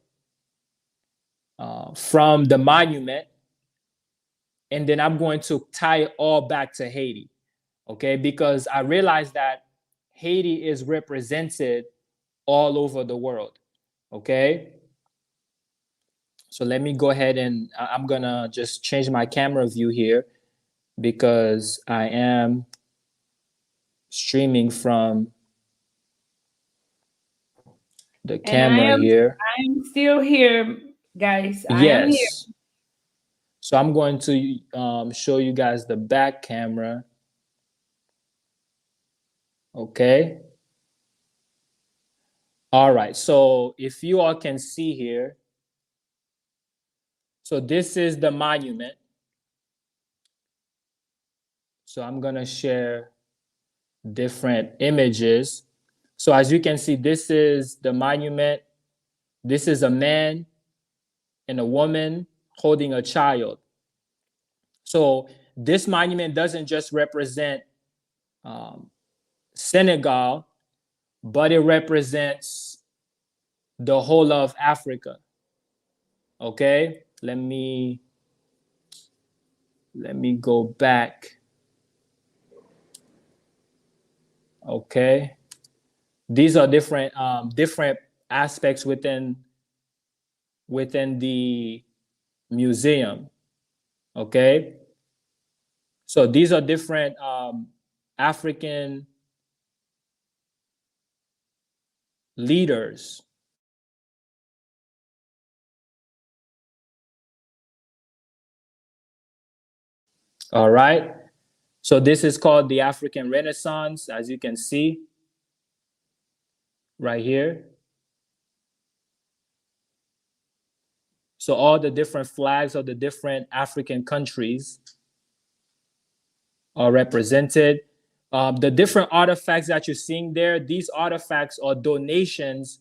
B: from the monument, and then I'm going to tie it all back to Haiti, okay, because I realized that Haiti is represented all over the world, okay. So let me go ahead and I'm gonna just change my camera view here because I am streaming from the
A: And I
B: camera
A: am
B: here.
A: I'm still here, guys. I am here.
B: Yes. So I'm going to show you guys the back camera. Okay. All right. So if you all can see here, so this is the monument. So I'm gonna share different images. So as you can see, this is the monument. This is a man and a woman holding a child. So this monument doesn't just represent um, Senegal, but it represents the whole of Africa. Okay, let me go back. Okay, these are different aspects within the museum. Okay, So these are different African leaders. All right. So this is called the African Renaissance, as you can see right here. So all the different flags of the different African countries are represented. The different artifacts that you're seeing there, these artifacts are donations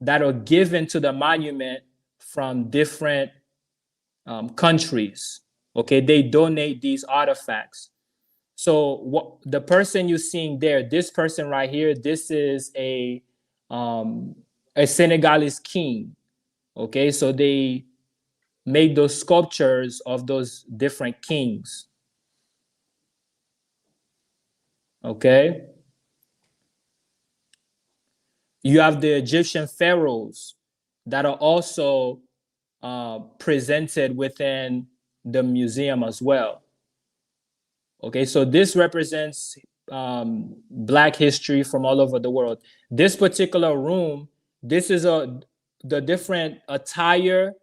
B: that are given to the monument from different countries. Okay, they donate these artifacts. So what the person you're seeing there, this person right here, this is a Senegalese king. Okay, so they make those sculptures of those different kings. Okay, you have the Egyptian pharaohs that are also presented within the museum as well. Okay, so this represents Black history from all over the world. This particular room, this is the different attire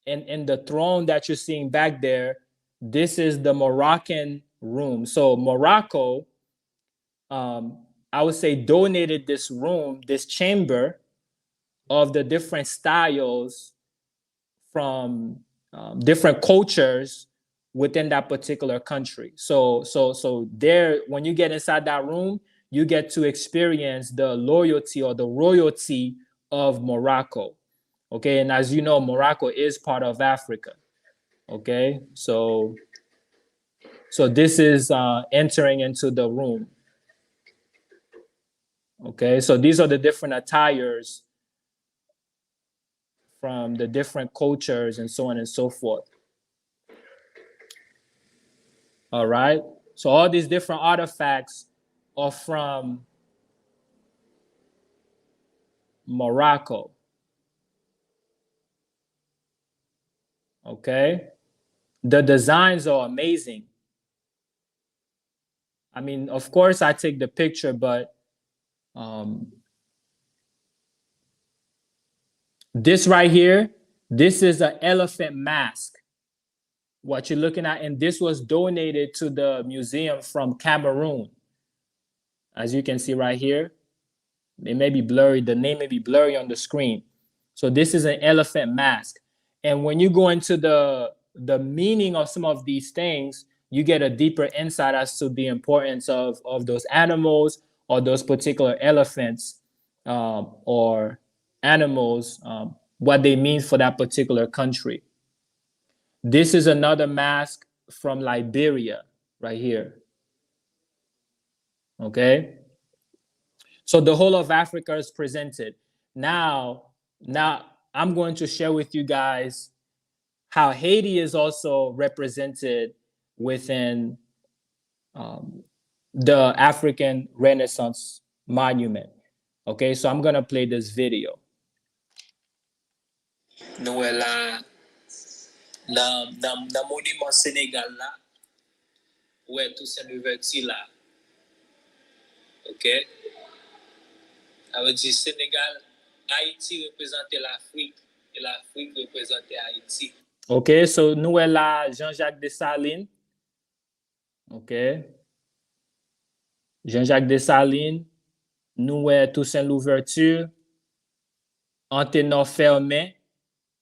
B: and the throne that you're seeing back there. This is the Moroccan room. So Morocco, I would say, donated this room, this chamber of the different styles from different cultures within that particular country. So there, when you get inside that room, you get to experience the loyalty or the royalty of Morocco. Okay, and as you know, Morocco is part of Africa. Okay, so this is entering into the room. Okay, so these are the different attires from the different cultures and so on and so forth. All right. So all these different artifacts are from Morocco. Okay. The designs are amazing. I mean, of course, I take the picture, but this right here, this is an elephant mask. What you're looking at, and this was donated to the museum from Cameroon. As you can see right here, it may be blurry, the name may be blurry on the screen. So this is an elephant mask. And when you go into the meaning of some of these things, you get a deeper insight as to the importance of those animals or those particular elephants or animals, what they mean for that particular country. This is another mask from Liberia right here. Okay. So the whole of Africa is presented. Now I'm going to share with you guys how Haiti is also represented within the African Renaissance Monument. Okay, so I'm gonna play this video. Nou la nan monument Sénégal là, ouais tout c'est l'ouverture là. Ok, ça veut dire Sénégal, Haïti représente l'Afrique et l'Afrique représente Haïti. Ok, so nous là Jean-Jacques Dessalines. Ok, Jean-Jacques Dessalines, nous Toussaint Louverture, Anténor Fermé.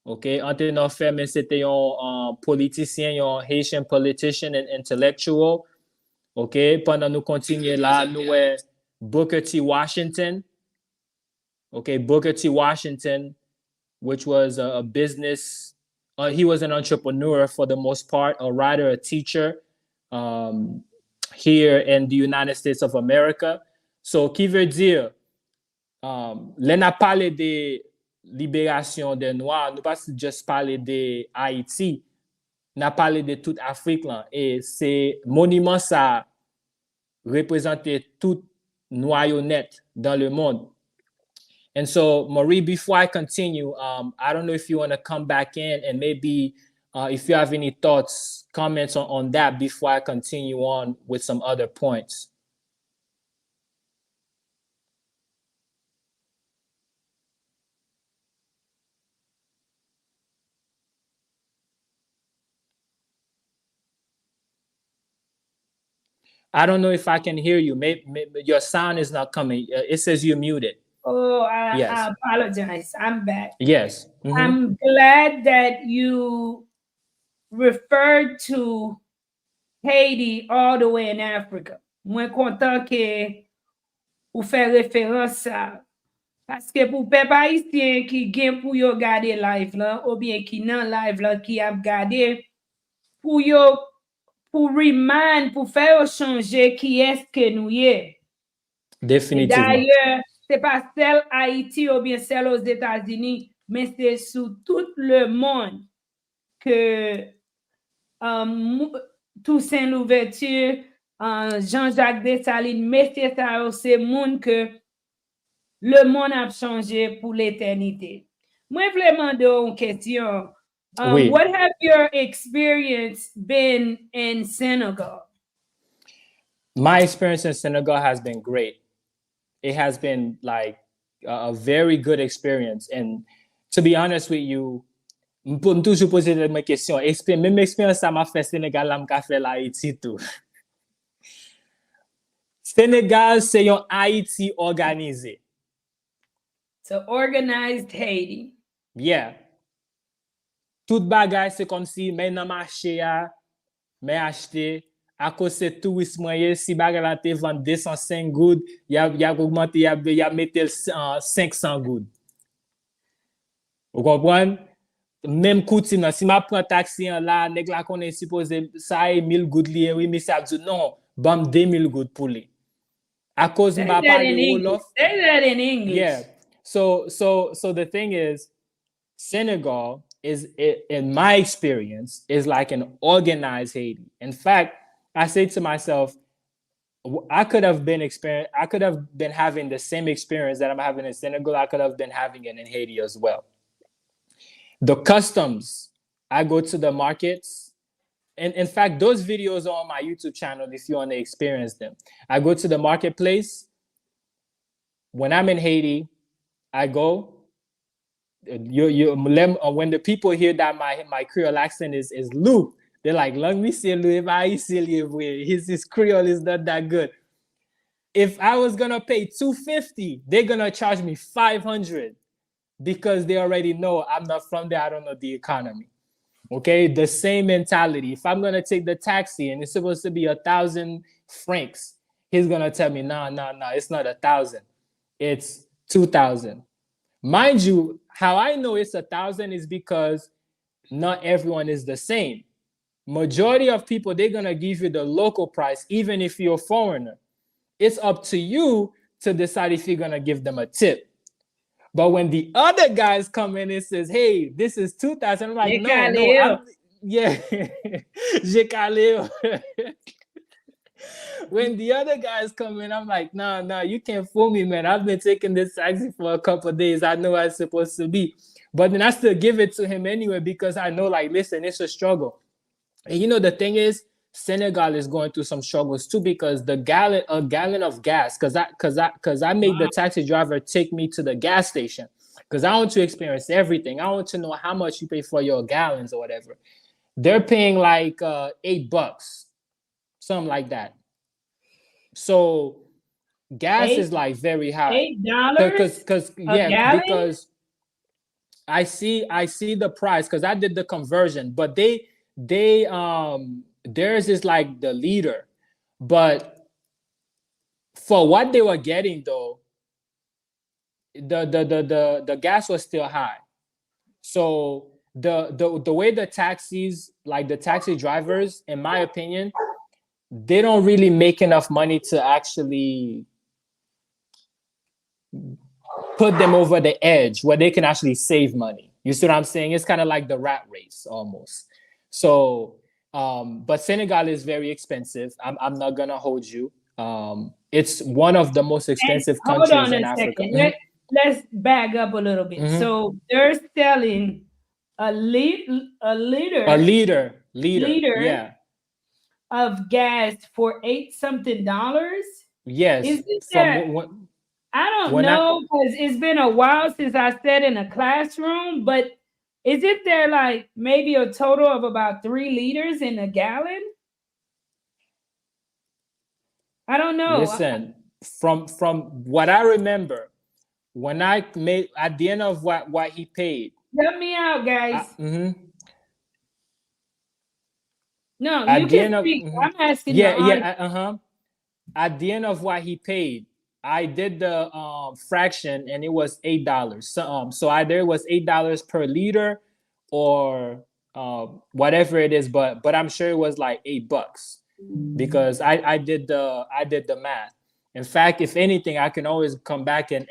B: Ok, Anténor Fermé, c'était un politicien, un Haitian politician and intellectual. Ok, pendant nous continuer là, nous Booker T. Washington. Okay, Booker T. Washington, which was a business, he was an entrepreneur for the most part, a writer, a teacher here in the United States of America. So, qui veut dire, là, n'a parlé de libération des Noirs, nous pas juste parler de Haïti, n'a parlé de toute Afrique là, et c'est monument ça représenter toute noyonnette dans le monde. And so, Marie, before I continue, I don't know if you want to come back in and maybe if you have any thoughts, comments on that before I continue on with some other points. I don't know if I can hear you. Maybe your sound is not coming. It says you're muted.
A: Oh, I
B: Yes.
A: apologize. I'm back.
B: Yes.
A: I'm glad that you referred to Haiti all the way in Africa. Mwen kontan ke ou fè référence sa. Paske pou pep haïtien ki gen pou yo gade live lan, ou bien ki nan live lan ki ap gade, pou yo, pou remind, pou fè yo chanje ki eske nou ye.
B: Définitivement.
A: D'ailleurs, c'est pas seul Haïti ou bien seul aux États-Unis, mais c'est sur tout le monde que Toussaint Louverture, Jean-Jacques Dessalines, messieurs ça, c'est monde que le monde a changé pour l'éternité. Moi, je voulais demander une question.
B: Oui.
A: What have your experience been in Senegal?
B: My experience in Senegal has been great. It has been like a very good experience. And to be honest with you, pour toujours poser mes questions. Même expérience ça m'a fait Sénégal, là m'a fait l'Haïti tout. Sénégal, c'est un Haïti organisé.
A: So organized Haiti.
B: Yeah. Tout bagay c'est comme si men nan marché ya, men acheté à cause de tourisme moyen si bagay la te vend 205 goud, y a augmenté y a metté 500 goud. Vous comprenez? Même coutume si m'a prend taxi là, nèg la connaît supposé ça est 1000 goud lié, oui mais ça dit non, bam 2000 goud pour lui. À cause m'a parlé Wolof.
A: Say that in English.
B: Yeah. So the thing is, Senegal is, in my experience, is like an organized Haiti. In fact, I say to myself, I could have been having the same experience that I'm having in Senegal. I could have been having it in Haiti as well. The customs, I go to the markets. And in fact, those videos are on my YouTube channel if you want to experience them. I go to the marketplace. When I'm in Haiti, I go. When the people hear that my Creole accent is loop, they're like, "Let me see his Creole is not that good." If I was gonna pay $250, they're gonna charge me $500 because they already know I'm not from there. I don't know the economy. Okay, the same mentality. If I'm gonna take the taxi and it's supposed to be 1,000 francs, he's gonna tell me, no, it's not 1,000, it's 2,000. Mind you, how I know it's 1,000 is because not everyone is the same. Majority of people, they're gonna give you the local price, even if you're a foreigner. It's up to you to decide if you're gonna give them a tip. But when the other guys come in and says, "Hey, this is 2,000," I'm like, no, yeah, when the other guys come in, I'm like, no, you can't fool me, man. I've been taking this taxi for a couple of days. I know how it's supposed to be. But then I still give it to him anyway because I know, like, listen, it's a struggle. And you know, the thing is, Senegal is going through some struggles too because a gallon of gas, because I made the taxi driver take me to the gas station because I want to experience everything. I want to know how much you pay for your gallons or whatever. They're paying like $8, something like that. So gas is like very high.
A: $8?
B: Because I see the price because I did the conversion, but theirs is like the liter, but for what they were getting though, the gas was still high. So the way the taxis, like the taxi drivers, in my opinion, they don't really make enough money to actually put them over the edge where they can actually save money. You see what I'm saying? It's kind of like the rat race almost. So but Senegal is very expensive. I'm not gonna hold you. It's one of the most expensive countries in Africa.
A: Let's back up a little bit. So they're selling a lit a
B: A
A: liter
B: liter.
A: liter
B: Yeah.
A: of gas for eight something dollars. Is
B: Yes.
A: it
B: From
A: there? I don't
B: when I
A: know because it's been a while since I sat in a classroom, but is it there like maybe a total of about 3 liters in a gallon? I don't know.
B: listen, from what I remember, when I made at the end of what he paid,
A: Help me out, guys.
B: mhm,
A: No, you
B: at the
A: can
B: end of
A: speak. I'm asking the
B: yeah,
A: audience.
B: uh-huh. At the end of what he paid, I did the fraction and it was $8. So either it was $8 per liter or whatever it is, but I'm sure it was like $8 because I did the math. In fact, if anything, I can always come back and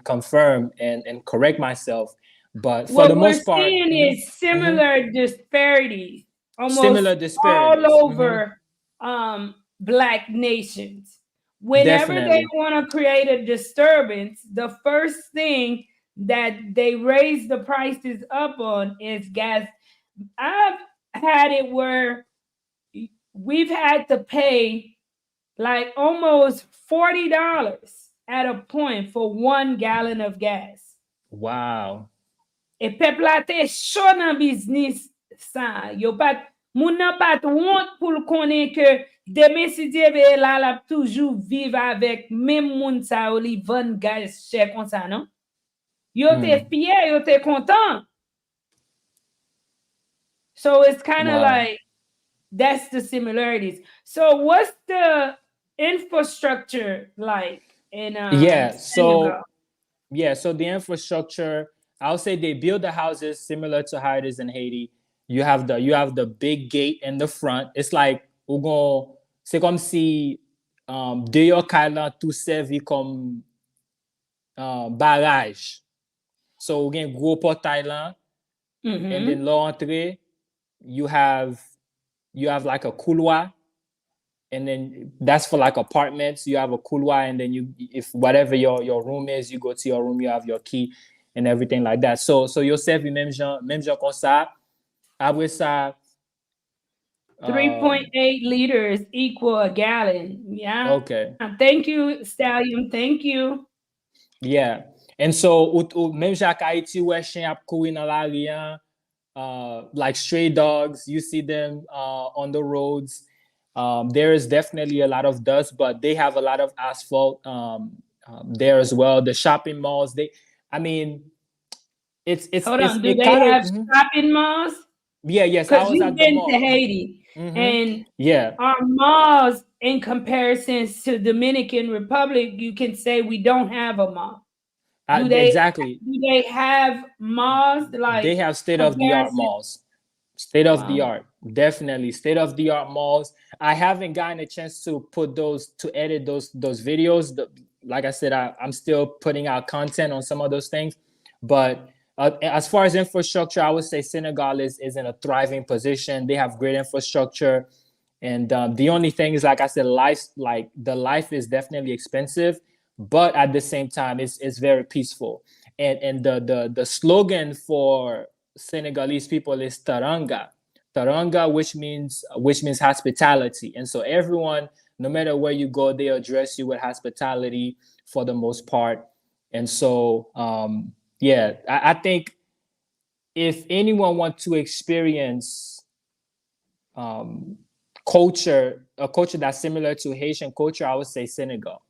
B: confirm and correct myself. But for the
A: What we're
B: most part,
A: seeing is similar disparities almost
B: similar
A: all
B: disparities.
A: over black nations. Whenever they
B: Definitely.
A: want to create a disturbance, the first thing that they raise the prices up on is gas. I've had it where we've had to pay like almost $40 at a point for 1 gallon of gas.
B: Wow.
A: E pepl la te chou nan biznis sa. Yo pat, moun nan pat wont pou l konen ke deme si Dieu ve la la toujou vive avec même moun sa ou li van gaz chè kon sa, non? Yo te
B: Mm.
A: fier, yo te content. So it's kind of
B: Wow.
A: like that's the similarities. So what's the infrastructure like in
B: Yeah.
A: Senegal?
B: So the infrastructure, I'll say they build the houses similar to how it is in Haiti. You have the big gate in the front. It's like c'est comme si dehors Kailan tout servi comme barrage. So again, gros portail là, and
A: Mm-hmm.
B: then l'entrée, you have you have like a couloir, and then that's for like apartments. You have a couloir, and then if whatever your room is, you go to your room, you have your key and everything like that. So you servi même genre comme ça. Après ça, um,
A: 3.8 liters equal a gallon. Yeah.
B: okay,
A: Thank you, Stallion. Thank you.
B: yeah. And so même Jacques Haïti, ouais, chien ap kouri dans la rue, like stray dogs, you see them on the roads. There is definitely a lot of dust, but they have a lot of asphalt there as well. The shopping malls, I mean,
A: Hold on. Do
B: it
A: they
B: kind of,
A: have shopping malls?
B: yeah, yes. I
A: Because
B: was
A: you've
B: at the
A: been to
B: mall.
A: Haiti
B: Hmm.
A: and
B: Yeah,
A: our malls, in comparison to Dominican Republic, you can say we don't have a mall. Do they
B: exactly.
A: do they have malls
B: They
A: like
B: have state of the art
A: comparison?
B: malls. State of the
A: Wow.
B: art, definitely state of the art malls. I haven't gotten a chance to put those to edit those videos. Like I said, I'm still putting out content on some of those things, but as far as infrastructure, I would say Senegal is in a thriving position. They have great infrastructure, and the only thing is, like I said, the life is definitely expensive, but at the same time, it's very peaceful. And the slogan for Senegalese people is Taranga. Taranga, which means hospitality. And so everyone, no matter where you go, they address you with hospitality for the most part. And so yeah, I think if anyone wants to experience um, a culture that's similar to Haitian culture, I would say Senegal.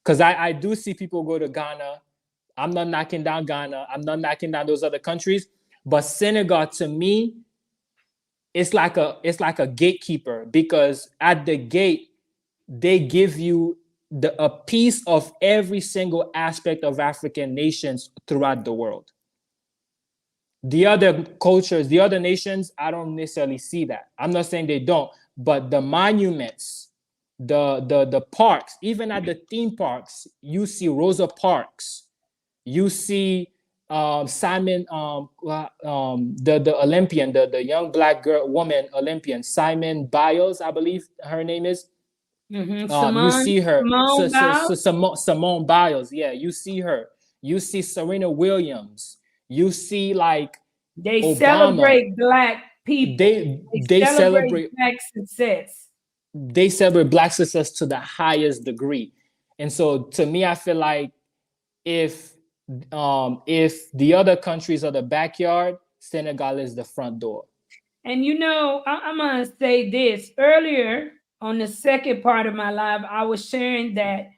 B: Because I do see people go to Ghana. I'm not knocking down Ghana. I'm not knocking down those other countries. But Senegal, to me, it's like a gatekeeper, because at the gate they give you a piece of every single aspect of African nations throughout the world. The other cultures, the other nations, I don't necessarily see that. I'm not saying they don't, but the monuments, the parks, even at the theme parks, you see Rosa Parks, you see Simon, the Olympian, the young black girl woman Olympian, Simon Biles, I believe her name is.
A: Mm-hmm.
B: You see her,
A: Simone Biles.
B: Simone Biles. Yeah, you see her. You see Serena Williams. You see like
A: They
B: Obama,
A: celebrate black people. They
B: they
A: celebrate
B: celebrate
A: black success.
B: black success to the highest degree. And so to me, I feel like if if the other countries are the backyard, Senegal is the front door.
A: And I'm gonna say this earlier on the second part of my live, I was sharing that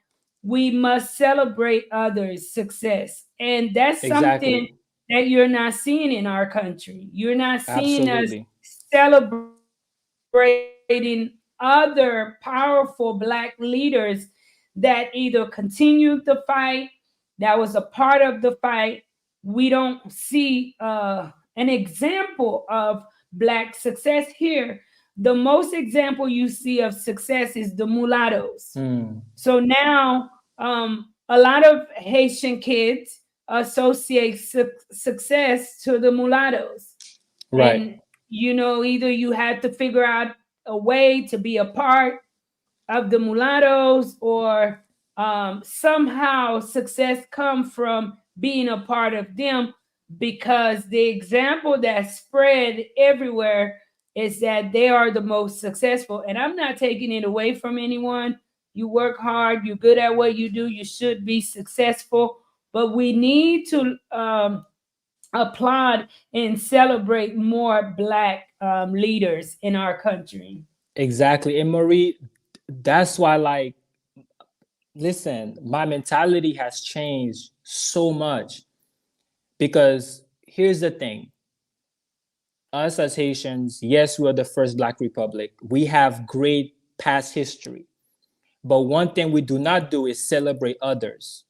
A: we must celebrate others' success. And that's something
B: Exactly.
A: that you're not seeing in our country. You're not seeing us
B: Absolutely.
A: celebrating other powerful black leaders that either continued the fight, that was a part of the fight. We don't see an example of black success here. The most example you see of success is the mulattoes.
B: Mm,
A: So now a lot of Haitian kids associate success to the mulattoes.
B: right.
A: And either you had to figure out a way to be a part of the mulattoes, or somehow success come from being a part of them, because the example that spread everywhere is that they are the most successful. And I'm not taking it away from anyone. You work hard, you're good at what you do, you should be successful, but we need to applaud and celebrate more black leaders in our country.
B: Exactly. And Marie, that's why, like, listen, my mentality has changed so much because here's the thing. Us as Haitians, yes, we're the first Black Republic. We have great past history. But one thing we do not do is celebrate others.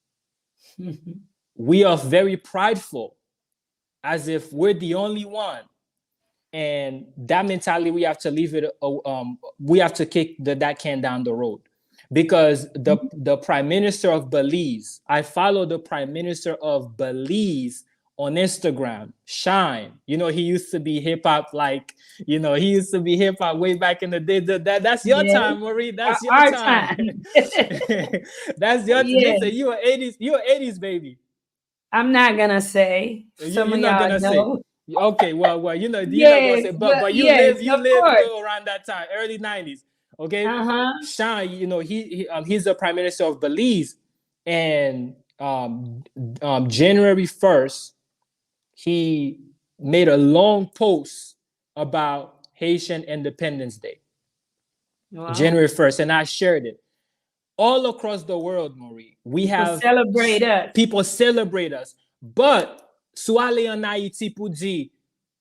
B: We are very prideful, as if we're the only one. And that mentality, we have to leave it. We have to kick that can down the road, because the Prime Minister of Belize, I follow the Prime Minister of Belize on Instagram, Shine. He used to be hip hop, like he used to be hip hop way back in the day. That's your
A: Yeah,
B: time, Marie. That's your
A: our
B: time.
A: time.
B: That's your listen.
A: Yes.
B: You are 80s. You are 80s baby.
A: I'm not gonna say. Some
B: You're
A: of
B: not
A: y'all
B: gonna say.
A: know.
B: Okay, well, you're not gonna
A: Yes,
B: say,
A: but
B: but
A: yes,
B: you
A: of
B: live
A: course.
B: around that time, early 90s. Okay,
A: Uh-huh.
B: Sean, he's the Prime Minister of Belize, and January 1st, he made a long post about Haitian Independence Day,
A: Wow.
B: January 1st, and I shared it all across the world, Marie. We
A: People
B: have
A: celebrate us.
B: people celebrate us, but Suale en Haiti pour dire,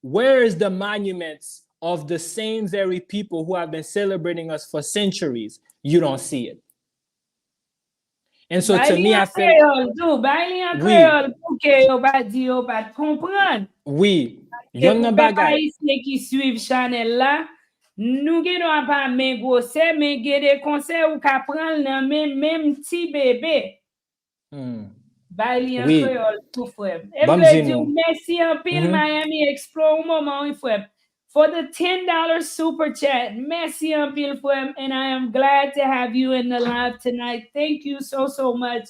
B: where is the monuments of the same very people who have been celebrating us for centuries? You don't see it. And so to
A: Baili
B: me,
A: an
B: I feel,
A: kreol tou. Baili an
B: oui,
A: kreol pou ke yo pa di yo pa kompran.
B: oui,
A: Se
B: yon
A: pou
B: nan
A: pe pa
B: bagay,
A: isye ki suiv chanel la, nou gen nou pa men gose, men gen de konser ou ka pran nan men ti bebe. Baili an
B: oui,
A: kreol tou fweb. E
B: bam
A: vle di ou
B: nou.
A: mersi an pil Miami Explore moment fweb. For the $10 super chat. Merci un pile fweb, and I am glad to have you in the live tonight. Thank you so much,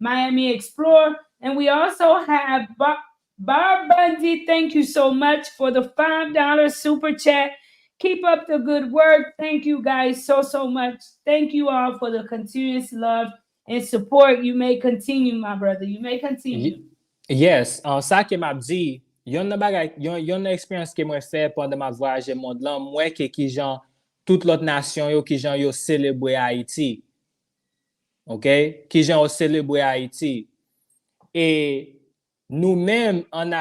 A: Miami Explore. And we also have Bar Bundy. Thank you so much for the $5 super chat. Keep up the good work. Thank you guys so much. Thank you all for the continuous love and support. You may continue, my brother. You may continue.
B: Yes, sa ke map di, yon nan bagay, yon nan experience ke mwen fè pwande ma voyaje moun lan, mwen ke ki jan, tout lot nasyon yo ki jan yo celebre Haiti. Ok? Ki jan yo celebre Haiti. E nou men an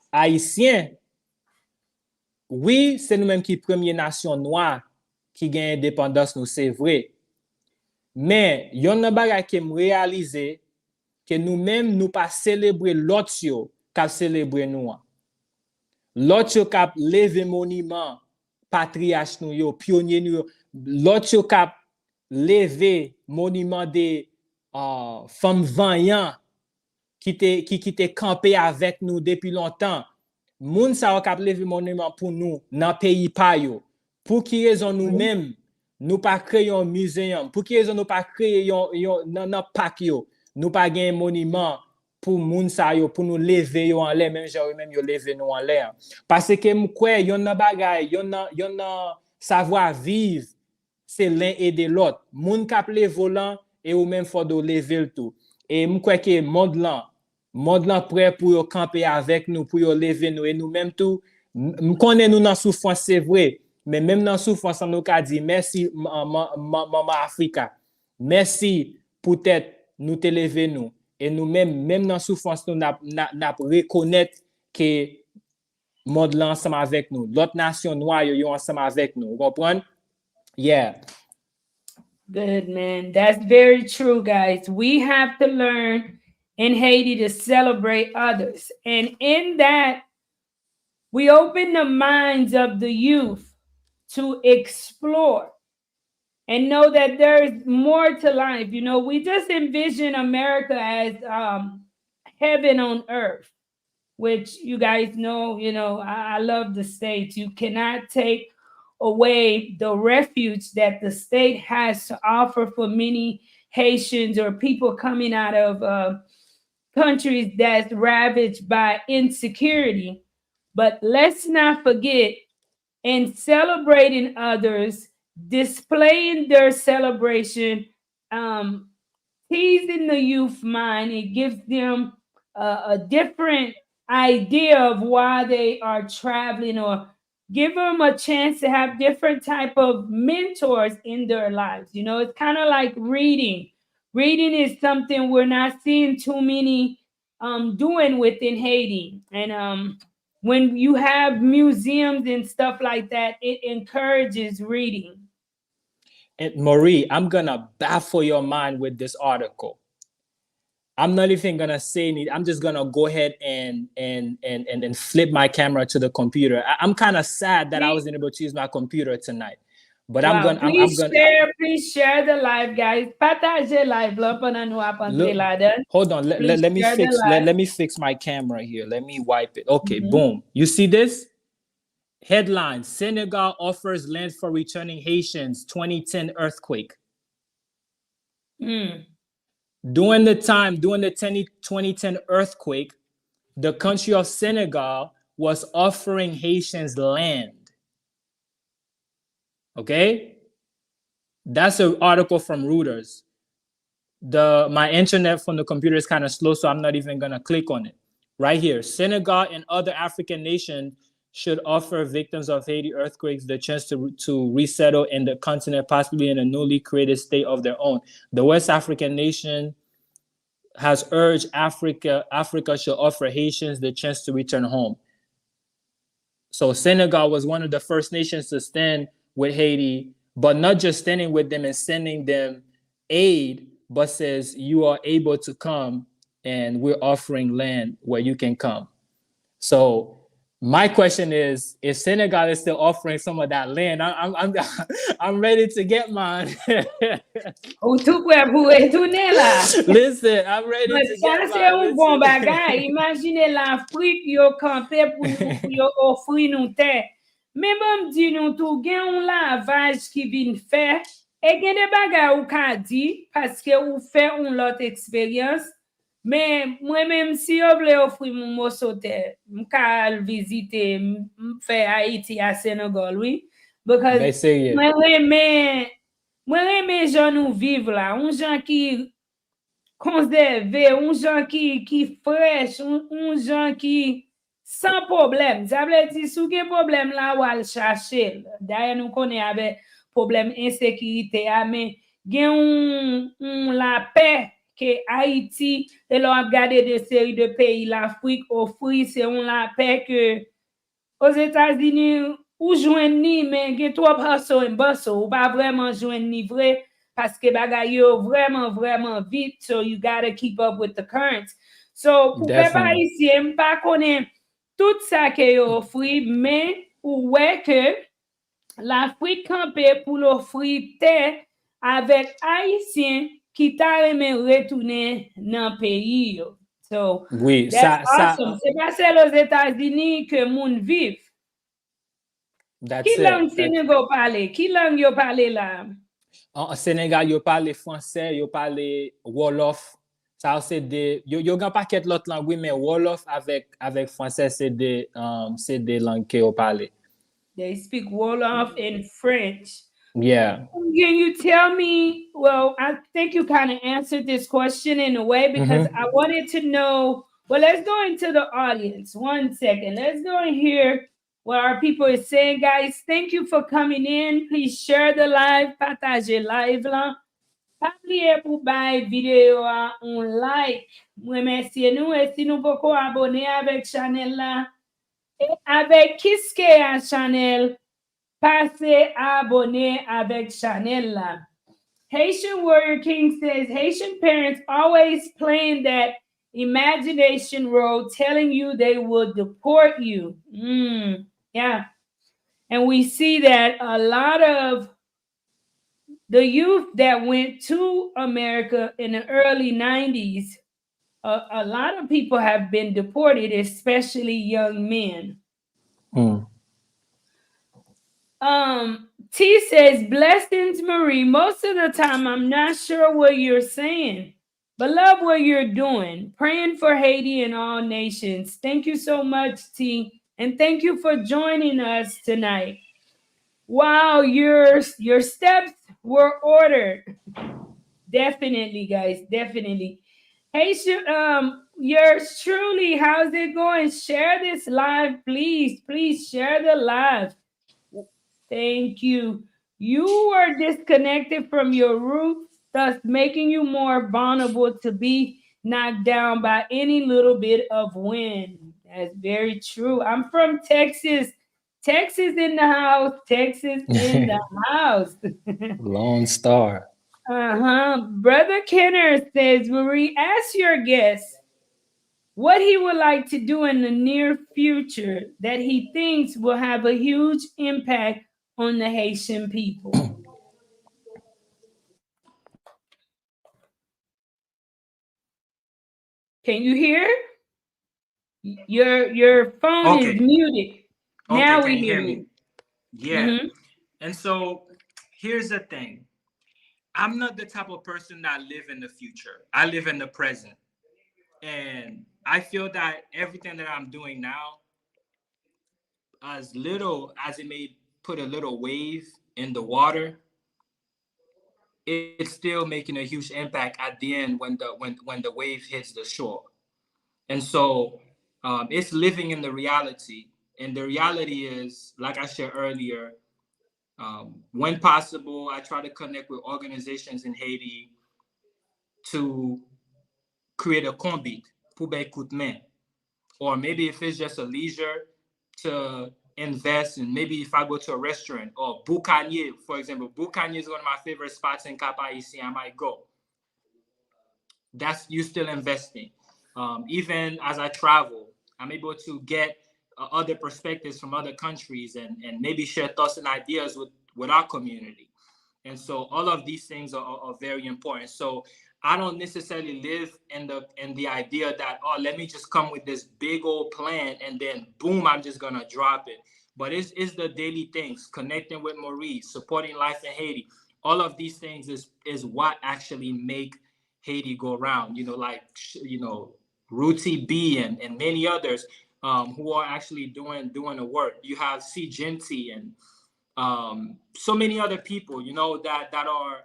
B: Haitien, oui, se nou men ki premye nasyon noa ki gen indépendance nou, se vre. Men, yon nan bagay ke m realize, que nous-mêmes nous pas célébrer l'autre qu'à célébrer nous. L'autre qui levé monument patriarche nous yo, pionnier nous, l'autre qui levé monument des femmes vaillantes qui te campé avec nous depuis longtemps. Moun sa k'ap levé monument pour nous dans pays pa yo. Pour qui raison nous-mêmes nous pas créer un muséum? Pour qui raison nous pas créer nan pak yo? Nous pas gen monument pour moun sa yo, pour nous lever yo en l'air, même genre même yo lever nous en l'air. Parce que m'kwe yon nan bagay, yon nan savoir vivre, c'est l'un et de l'autre. Moun kap le volant et ou même faut de lever tout. Et m'kwe que monde là prêt pour yo camper avec nous, pour yo lever nous et nous même tout m'konne nous dans souffrance c'est vrai, mais même dans souffrance on nous ka dit merci maman Africa. Merci pour tête nous te lever nous. Et nous-mêmes, dans la souffrance, nous n'a reconnaître que le monde là ensemble avec nous. L'autre nation noire, ils sont ensemble avec nous. Vous comprenez? Yeah.
A: Good, man. That's very true, guys. We have to learn in Haiti to celebrate others. And in that, we open the minds of the youth to explore and know that there's more to life. You know, we just envision America as heaven on earth, which you guys know, I love the States. You cannot take away the refuge that the state has to offer for many Haitians or people coming out of countries that's ravaged by insecurity. But let's not forget, in celebrating others, displaying their celebration, teasing the youth mind, it gives them a different idea of why they are traveling, or give them a chance to have different type of mentors in their lives. It's kind of like reading. Reading is something we're not seeing too many doing within Haiti. And when you have museums and stuff like that, it encourages reading.
B: And Marie, I'm gonna baffle your mind with this article. I'm not even gonna say anything. I'm just gonna go ahead and flip my camera to the computer. I'm kind of sad that I wasn't able to use my computer tonight. But wow.
A: Please share the live, guys. Partagez live là pendant nous apprendre là-dedans.
B: Hold on, let me fix my camera here. Let me wipe it. Okay, boom. You see this? Headline: Senegal offers land for returning Haitians, 2010 earthquake. During the 2010 earthquake, the country of Senegal was offering Haitians land. Okay? That's an article from Reuters. My internet from the computer is kind of slow, so I'm not even going to click on it. Right here, Senegal and other African nations should offer victims of Haiti earthquakes the chance to resettle in the continent, possibly in a newly created state of their own. The West African nation has urged Africa should offer Haitians the chance to return home. So Senegal was one of the first nations to stand with Haiti, but not just standing with them and sending them aid, but says you are able to come and we're offering land where you can come. So my question is, if Senegal is still offering some of that land, I'm ready to get mine.
A: Listen, I'm
B: ready to get mine.
A: Bon bagay. Imaginez l'Afrique yo campé pour yo offrir nous terre. Mais bon di nou tout gen un lavage qui vient faire et gen de bagay ou ka di parce que ou fait un lot expérience. Mais moi-même, si je voulais offrir mon morceau de terre, je peux visiter, faire Haïti à Sénégal, oui. Parce que moi, j'aime gens nous vivre là, un gens qui conservé, un gens qui fraîche, un gens qui sans problème. Ça veut dire, si vous avez un problème là, ou aller chercher. D'ailleurs, nous connaissons avec problème insécurité, mais il y a la paix. Que Haïti, et l'on a regardé des séries de pays, l'Afrique offre, c'est la paix que aux États-Unis, ou joignent mais il y a trop personnes ou pas vraiment joindre vrai parce que bagay yo vraiment vite, so you gotta keep up with the currents. So pour pas ici, je pas connaître tout ça que yo offre, mais ou ouais que l'Afrique campé pour l'offrir terre avec Haïtiens qui t'a aimé retourner dans le pays. So,
B: oui,
A: that's awesome. C'est pas seul aux États-Unis que moun vivent. Qui langue Sénégal parle? Qui langue yo parle là?
B: En Sénégal, yo parle français, yo parle Wolof. Ça c'est des yo gan paquet l'autre langue oui, mais Wolof avec français c'est des langues que on parle.
A: They speak Wolof and French.
B: Yeah.
A: Can you tell me? Well, I think you kind of answered this question in a way because I
B: Mm-hmm.
A: wanted to know. Well, let's go into the audience. One second. Let's go and hear what our people is saying, guys. Thank you for coming in. Please share the live, partager live là. Pas oublier pour bailler vidéo à un like. Moi, merci nous. Et si nous pouvons abonner avec channel là, et avec Kiske à channel, passez à abonner avec channel là. Haitian Warrior King says Haitian parents always playing that imagination role, telling you they will deport you. Yeah. And we see that a lot of the youth that went to America in the early 90s, a lot of people have been deported, especially young men.
B: Mm.
A: T says, blessings, Marie. Most of the time, I'm not sure what you're saying, but love what you're doing. Praying for Haiti and all nations. Thank you so much, T. And thank you for joining us tonight. Wow, your steps were ordered. Definitely, guys. Definitely. Hey, yours truly. How's it going? Share this live, please. Please share the live. Thank you. You were disconnected from your roots, thus making you more vulnerable to be knocked down by any little bit of wind. That's very true. I'm from Texas. Texas in the house. Texas in the house.
B: Lone Star.
A: Brother Kenner says, Marie, ask your guest what he would like to do in the near future that he thinks will have a huge impact on the Haitian people. Can you hear? Your phone is
C: Okay.
A: muted.
C: Okay.
A: Now
C: Can
A: we
C: you
A: hear
C: hear
A: you.
C: me? Yeah.
A: Mm-hmm.
C: And so here's the thing. I'm not the type of person that live in the future. I live in the present. And I feel that everything that I'm doing now, as little as it may put a little wave in the water, it's still making a huge impact at the end when the wave hits the shore. And so it's living in the reality. And the reality is, like I shared earlier, when possible, I try to connect with organizations in Haiti to create a conbit, poubelle coup de main. Or maybe if it's just a leisure to invest in, maybe if I go to a restaurant or Boucanier, for example, Boucanier is one of my favorite spots in Cap Haitien. I might go. That's you still investing. Even as I travel, I'm able to get other perspectives from other countries and maybe share thoughts and ideas with our community. And so all of these things are very important. So I don't necessarily live in the idea that, oh, let me just come with this big old plan and then boom, I'm just gonna drop it. But it's the daily things, connecting with Maurice, supporting life in Haiti. All of these things is what actually make Haiti go around. Like Ruti B and many others who are actually doing the work. You have C Genty and so many other people, that are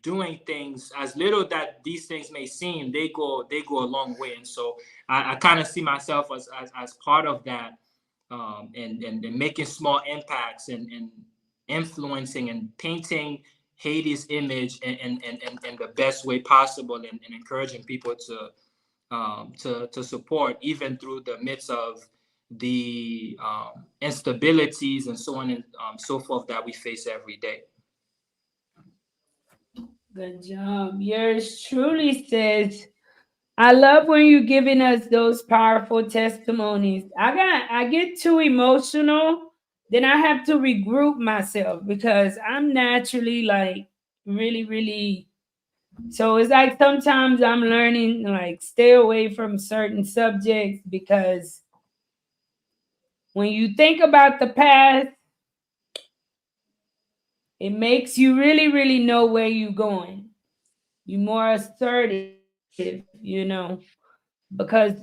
C: doing things as little that these things may seem. They go a long way, and so I kind of see myself as part of that, and making small impacts and influencing and painting Haiti's image in the best way possible, and encouraging people to support even through the midst of the instabilities and so on and so forth that we face every day.
A: Good job. Yours truly says, I love when you're giving us those powerful testimonies. I get too emotional, then I have to regroup myself because I'm naturally like really, really. So it's like sometimes I'm learning like stay away from certain subjects because when you think about the past, it makes you really, really know where you're going. You're more assertive. you know, because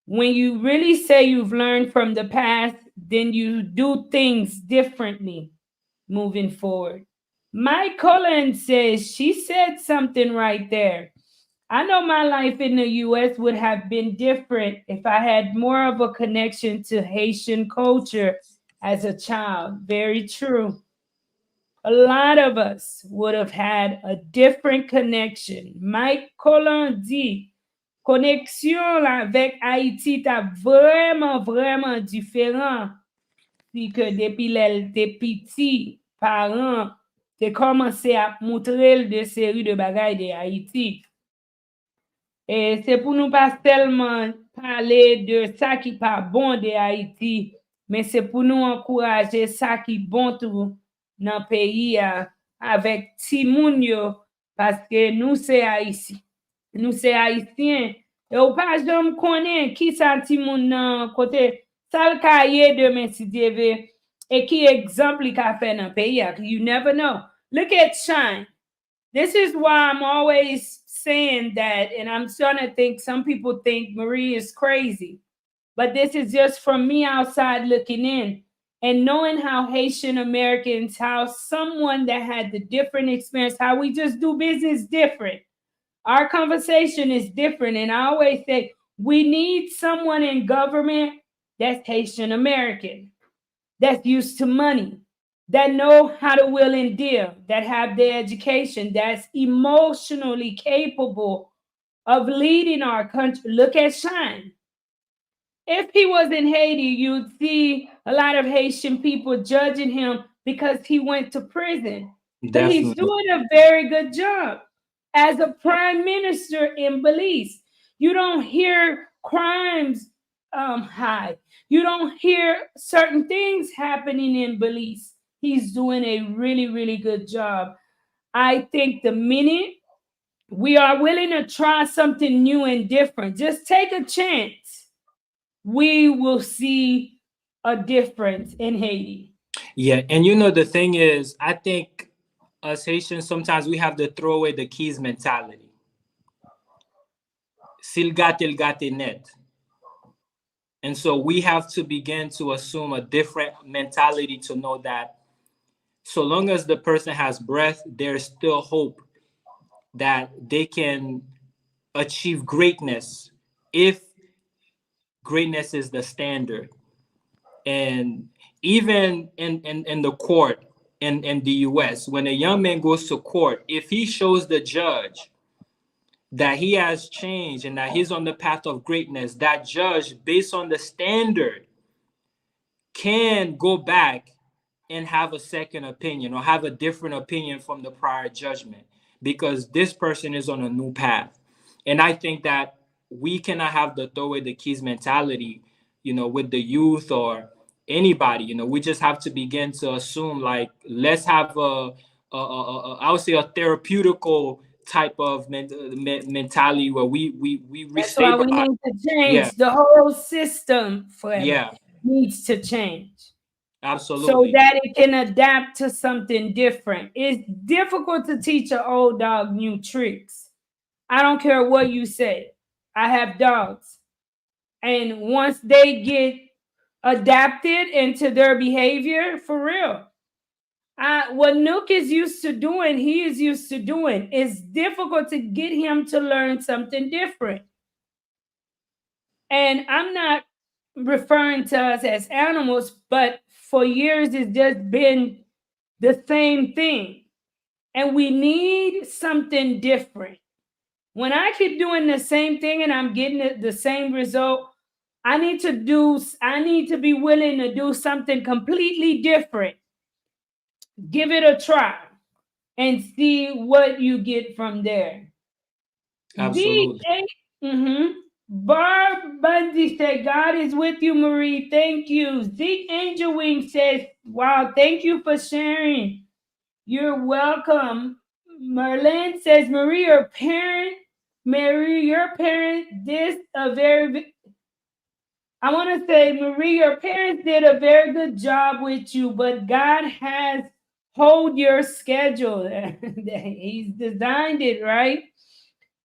A: when you really say you've learned from the past, then you do things differently moving forward. Mike Cullen says she said something right there. I know my life in the US would have been different if I had more of a connection to Haitian culture as a child. Very true. A lot of us would have had a different connection. Mike Collin dit, connexion avec Haïti ta vraiment différent si que depuis l'elle te petit, parents te commencé à montrer de série de bagailles de Haïti. Et c'est pour nous pas seulement parler de ça qui pas bon de Haïti, mais c'est pour nous encourager ça qui bon tout dans le pays avec ti moun yo, parce que nous c'est Haïti. Nous c'est Haïtien. Et ou pas jam connaît qui ça ti moun nan côté sal kaye demain si Dieu veut et qui exemple il ka fait dans le pays. You never know. Look at Shine. This is why I'm always saying that, and I'm starting to think some people think Marie is crazy, but this is just from me outside looking in and knowing how Haitian Americans, how someone that had the different experience, how we just do business different. Our conversation is different, and I always say we need someone in government that's Haitian American, that's used to money, that know how to will and deal, that have their education, that's emotionally capable of leading our country. Look at Shine. If he was in Haiti, you'd see a lot of Haitian people judging him because he went to prison. But he's
C: Definitely.
A: doing a very good job as a prime minister in Belize. You don't hear crimes high. You don't hear certain things happening in Belize. He's doing a really, really good job. I think the minute we are willing to try something new and different, just take a chance, we will see a difference in Haiti.
C: Yeah, and you know the thing is, I think us Haitians sometimes we have the throw away the keys mentality. S'il gâte, il gâte net. And so we have to begin to assume a different mentality to know that so long as the person has breath, there's still hope that they can achieve greatness if greatness is the standard. And even in the court in the US, when a young man goes to court, if he shows the judge that he has changed and that he's on the path of greatness, that judge, based on the standard, can go back and have a second opinion or have a different opinion from the prior judgment because this person is on a new path. And I think that we cannot have the throw away the keys mentality, with the youth or anybody. We just have to begin to assume, like, let's have I would say a therapeutical type of mentality where we
A: That's why we
C: restabilize.
A: need to change.
C: Yeah.
A: The whole system for
C: Yeah,
A: needs to change so
C: absolutely.
A: that it can adapt to something different. It's difficult to teach an old dog new tricks. I don't care what you say. I have dogs. And once they get adapted into their behavior, for real, what Nook is used to doing, he is used to doing. It's difficult to get him to learn something different. And I'm not referring to us as animals, but for years it's just been the same thing. And we need something different. When I keep doing the same thing and I'm getting the same result, I need to be willing to do something completely different. Give it a try and see what you get from there. The
C: Absolutely.
A: Barb Bundy said, God is with you, Marie. Thank you. Zeke Angel Wing says, wow, thank you for sharing. You're welcome. Merlin says, Marie, your parent, this a very, I want to say, Marie, your parents did a very good job with you, but God has hold your schedule. He's designed it, right?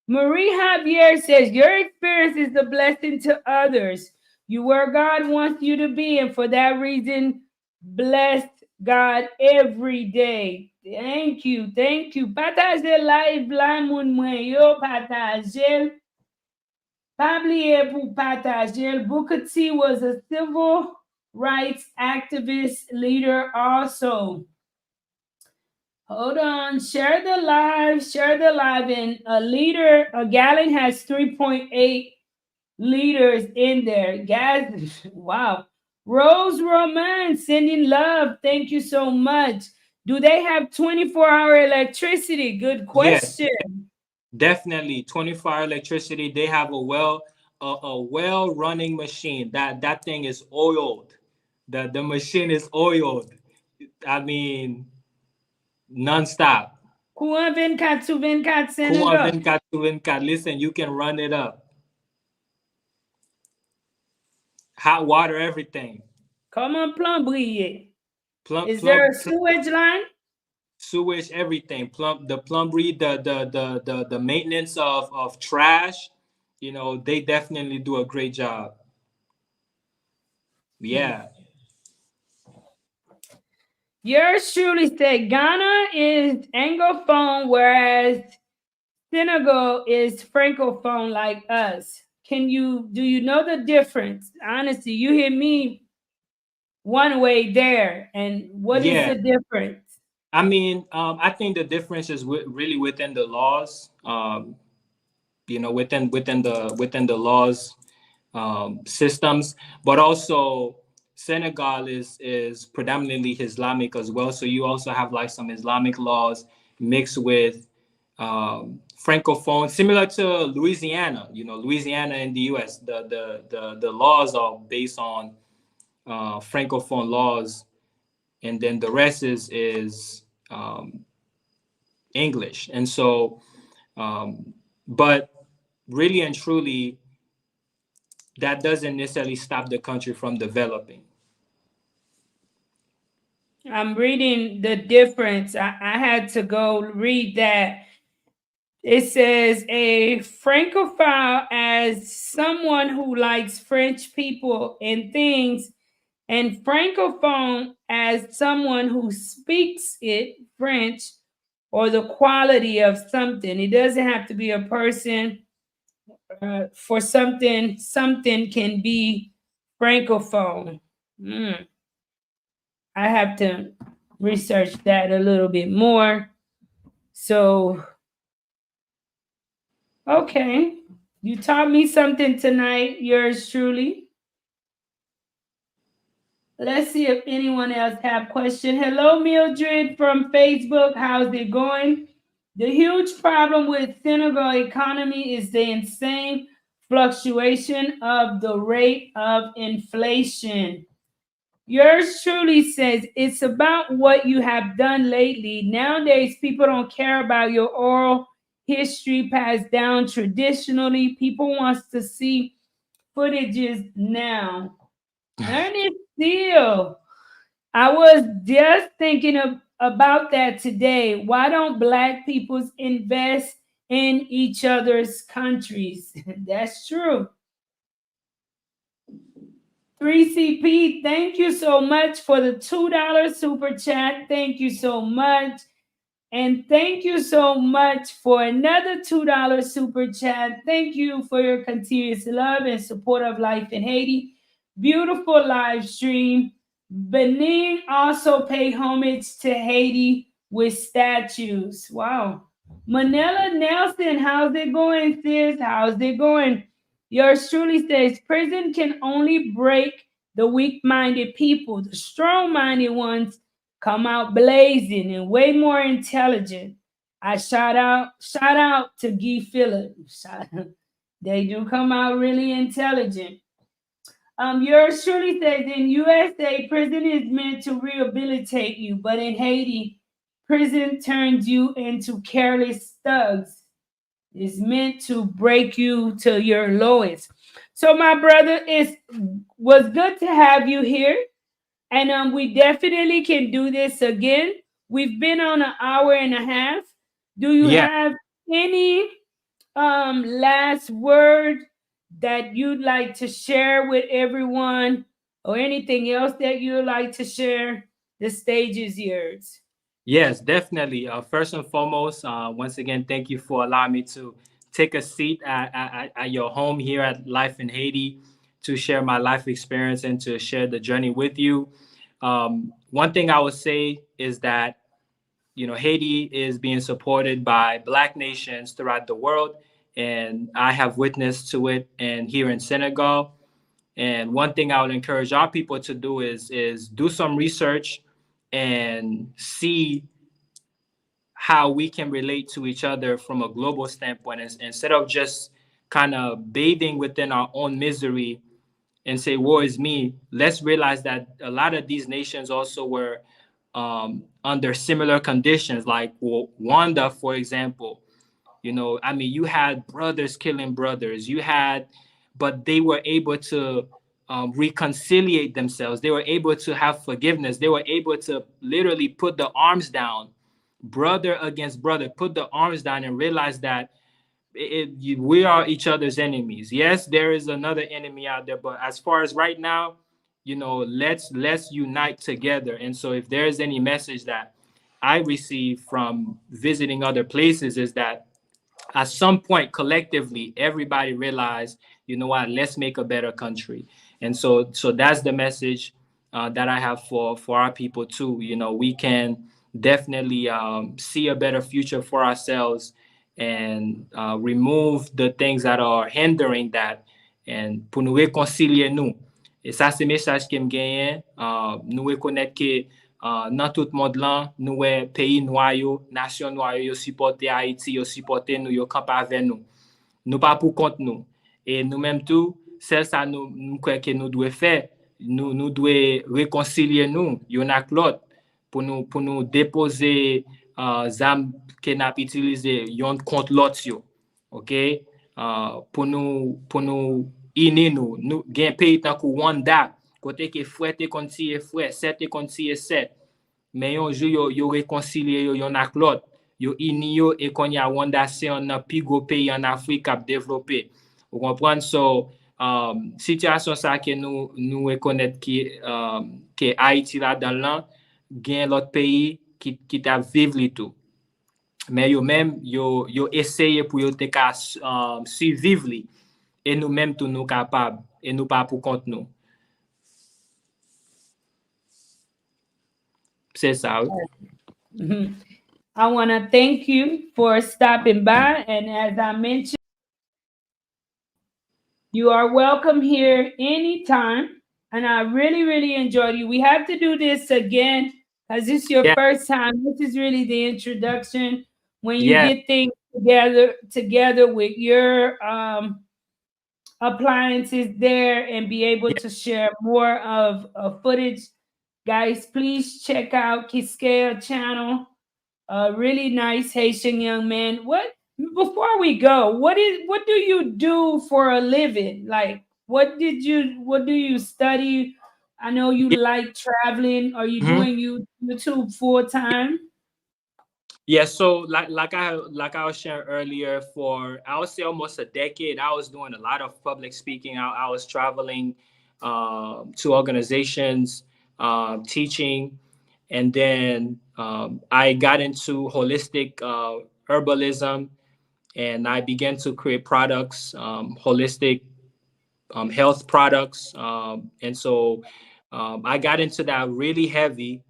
A: Marie Javier says, your experience is a blessing to others. You where God wants you to be, and for that reason, bless God every day. Thank you. Thank you. Partage live la moun mwen yo partage. Pabliye pour partager. Booker T was a civil rights activist leader also. Hold on, share the live, share the live. And a gallon has 3.8 liters in there. Gas, wow. Rose Roman sending love. Thank you so much. Do they have 24-hour electricity? Good
C: Yes,
A: question.
C: definitely. 24-hour electricity. They have a well running machine. That thing is oiled. The machine is oiled. I mean, nonstop.
A: Courant 24 sur 24
C: Courant
A: Senegal.
C: 24/24. Listen, you can run it up. Hot water, everything.
A: Comment plombier?
C: Plumb,
A: Is there
C: plumb,
A: a sewage line?
C: sewage, everything. The plumbery, the maintenance of trash. You know, they definitely do a great job. Yeah.
A: Yours truly said Ghana is Anglophone, whereas Senegal is Francophone like us. Do you know the difference? Honestly, you hear me one way there, and what is
C: Yeah.
A: the difference?
C: I mean, I think the difference is really within the laws. You know, within the laws systems, but also Senegal is predominantly Islamic as well. So you also have like some Islamic laws mixed with Francophone, similar to Louisiana. You know, Louisiana in the U.S. The laws are based on Francophone laws, and then the rest is English. And so, but really and truly, that doesn't necessarily stop the country from developing.
A: I'm reading the difference. I had to go read that. It says a Francophile as someone who likes French people and things, and Francophone as someone who speaks it, French, or the quality of something. It doesn't have to be a person. For something, something can be Francophone. Mm, I have to research that a little bit more. So, okay. You taught me something tonight, yours truly. Let's see if anyone else have question. Hello, Mildred from Facebook. How's it going? The huge problem with Senegal economy is the insane fluctuation of the rate of inflation. Yours truly says it's about what you have done lately. Nowadays, people don't care about your oral history passed down traditionally. People wants to see footages now. Ernest Steele, I was just thinking about that today. Why don't Black peoples invest in each other's countries? That's true. 3CP, thank you so much for the $2 super chat. Thank you so much. And thank you so much for another $2 super chat. Thank you for your continuous love and support of Life in Haiti. Beautiful live stream. Benin also pay homage to Haiti with statues. Wow. Manila Nelson, how's it going, sis? How's it going? Yours truly says prison can only break the weak minded people. The strong minded ones come out blazing and way more intelligent. I shout out to Guy Phillip. They do come out really intelligent. Yours truly says in USA, prison is meant to rehabilitate you, but in Haiti, prison turns you into careless thugs. It's meant to break you to your lowest. So, my brother, it was good to have you here. And we definitely can do this again. We've been on an hour and a half. Do you
C: Yeah.
A: have any last word that you'd like to share with everyone, or anything else that you'd like to share? The stage is yours.
C: Yes, definitely. First and foremost, once again, thank you for allowing me to take a seat at your home here at Life in Haiti to share my life experience and to share the journey with you. One thing I would say is that, Haiti is being supported by Black nations throughout the world, and I have witnessed to it and here in Senegal. And one thing I would encourage our people to do is do some research and see how we can relate to each other from a global standpoint, instead of just kind of bathing within our own misery and say woe is me. Let's realize that a lot of these nations also were under similar conditions, like Rwanda, for example. I mean, you had brothers killing brothers, but they were able to reconciliate themselves. They were able to have forgiveness. They were able to literally put the arms down, brother against brother, put the arms down and realize that we are each other's enemies. Yes, there is another enemy out there, but as far as right now, let's unite together. And so, if there is any message that I receive from visiting other places, is that at some point collectively everybody realized, what, let's make a better country. And so that's the message that I have for our people too. We can definitely see a better future for ourselves and remove the things that are hindering that, and pour nous réconcilier nous. Et ça, c'est message que me gagne. Nous reconnaître que dans tout le monde là, nous pays noyaux, nation noyaux, yo supporter Haïti, yo supporter nous, yo camp avec nous. Nous pas pour compte nous. Et nous-mêmes tout, c'est ça nous croyons que nous devons faire. Nous devons réconcilier nous, yon ak l'autre, pour nous déposer armes que nous utilisé yon contre l'autre yo. OK? Pour nous unir nous gen pays tant que Rwanda, côté que frère te konti frère, sœur te konti sœur. Mais yon jour yo réconcilier yo yon ak l'autre. Yo uni yo et qu'on y a Rwanda c'est un plus gros pays en Afrique qui a développé. Vous comprenez? So, situation ça que nous reconnaître que Haïti là dans l'an gen l'autre pays qui t'a vivre li tout. Mais yo même yo essayer pour yo te ka survivre li, et nous même tout nous capables, et nous pas pour compte nous. C'est ça.
A: Mhm. I want to thank you for stopping by. And as I mentioned, you are welcome here anytime. And I really, really enjoyed you. We have to do this again because this is your
C: Yeah.
A: first time. This is really the introduction. When you
C: Yeah.
A: get things together with your appliances there and be able
C: Yeah.
A: to share more of footage, guys, please check out Kiskeya channel. A really nice Haitian young man. What, before we go, what do you do for a living? Like, what do you study? I know you
C: Yeah.
A: like traveling. Are you
C: Mhm.
A: doing YouTube full time?
C: Yeah, so like I was sharing earlier, for I would say almost a decade, I was doing a lot of public speaking. I was traveling to organizations, teaching, and then I got into holistic herbalism, and I began to create products, holistic health products. And so I got into that really heavy,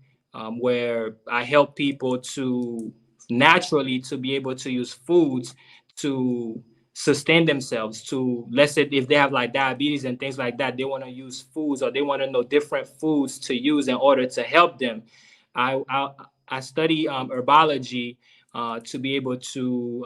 C: where I help people to naturally to be able to use foods to sustain themselves. To, let's say, if they have like diabetes and things like that, they want to use foods, or they want to know different foods to use in order to help them. I study herbology to be able to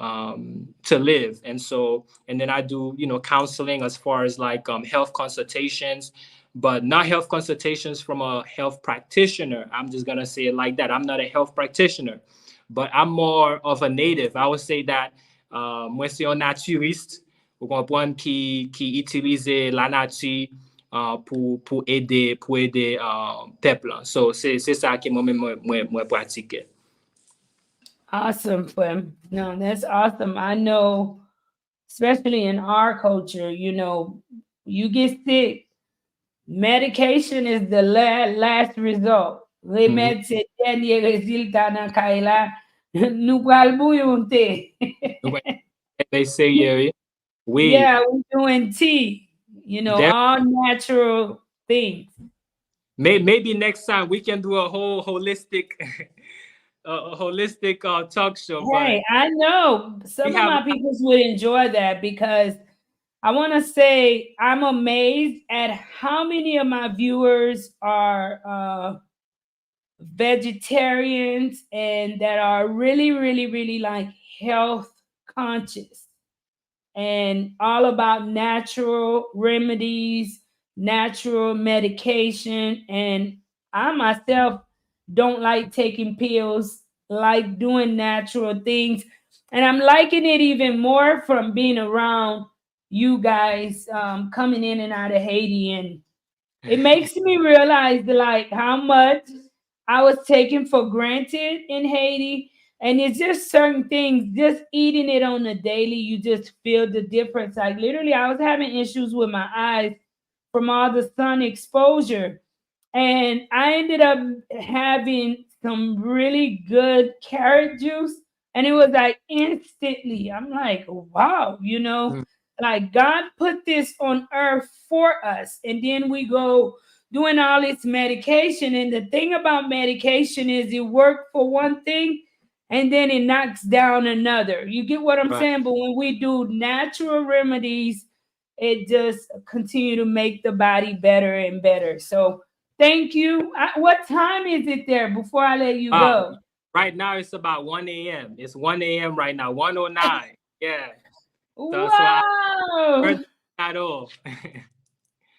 C: live. And so, and then I do counseling as far as like health consultations, but not health consultations from a health practitioner. I'm just gonna say it like that. I'm not a health practitioner, but I'm more of a native. I would say that moi c'est un naturiste. Vous comprenez, qui utilise la nature pour aider peuple. So c'est ça que moi pratique.
A: Awesome, Fem. No, that's awesome. I know especially in our culture, you get sick, medication is the last result.
B: Mhm.
A: Remède c'est dernier résultat dans kay la. Nous pral bouillon thé.
B: When they say, yeah, we
A: Yeah, we're doing tea,
B: there
A: all natural things.
B: maybe next time we can do a whole holistic a holistic talk show, but
A: Hey, I know
B: we
A: some of
B: have
A: my peoples would enjoy that because I want to say I'm amazed at how many of my viewers are vegetarians and that are really, really, really like health conscious and all about natural remedies, natural medication. And I myself don't like taking pills, like doing natural things. And I'm liking it even more from being around you guys coming in and out of Haiti. And it makes me realize like how much I was taken for granted in Haiti. And it's just certain things, just eating it on a daily, you just feel the difference. Like literally, I was having issues with my eyes from all the sun exposure. And I ended up having some really good carrot juice. And it was like instantly, I'm like, wow,
B: mm,
A: like God put this on earth for us. And then we go doing all this medication. And the thing about medication is it works for one thing and then it knocks down another. You get what I'm
B: right.
A: saying? But when we do natural remedies, it just continue to make the body better and better. So thank you. What time is it there before I let you
B: Uh,
A: go?
B: right now it's about 1 a.m. It's 1 a.m. right now, 1:09. Yeah. So I
A: Wow.
B: heard that at all.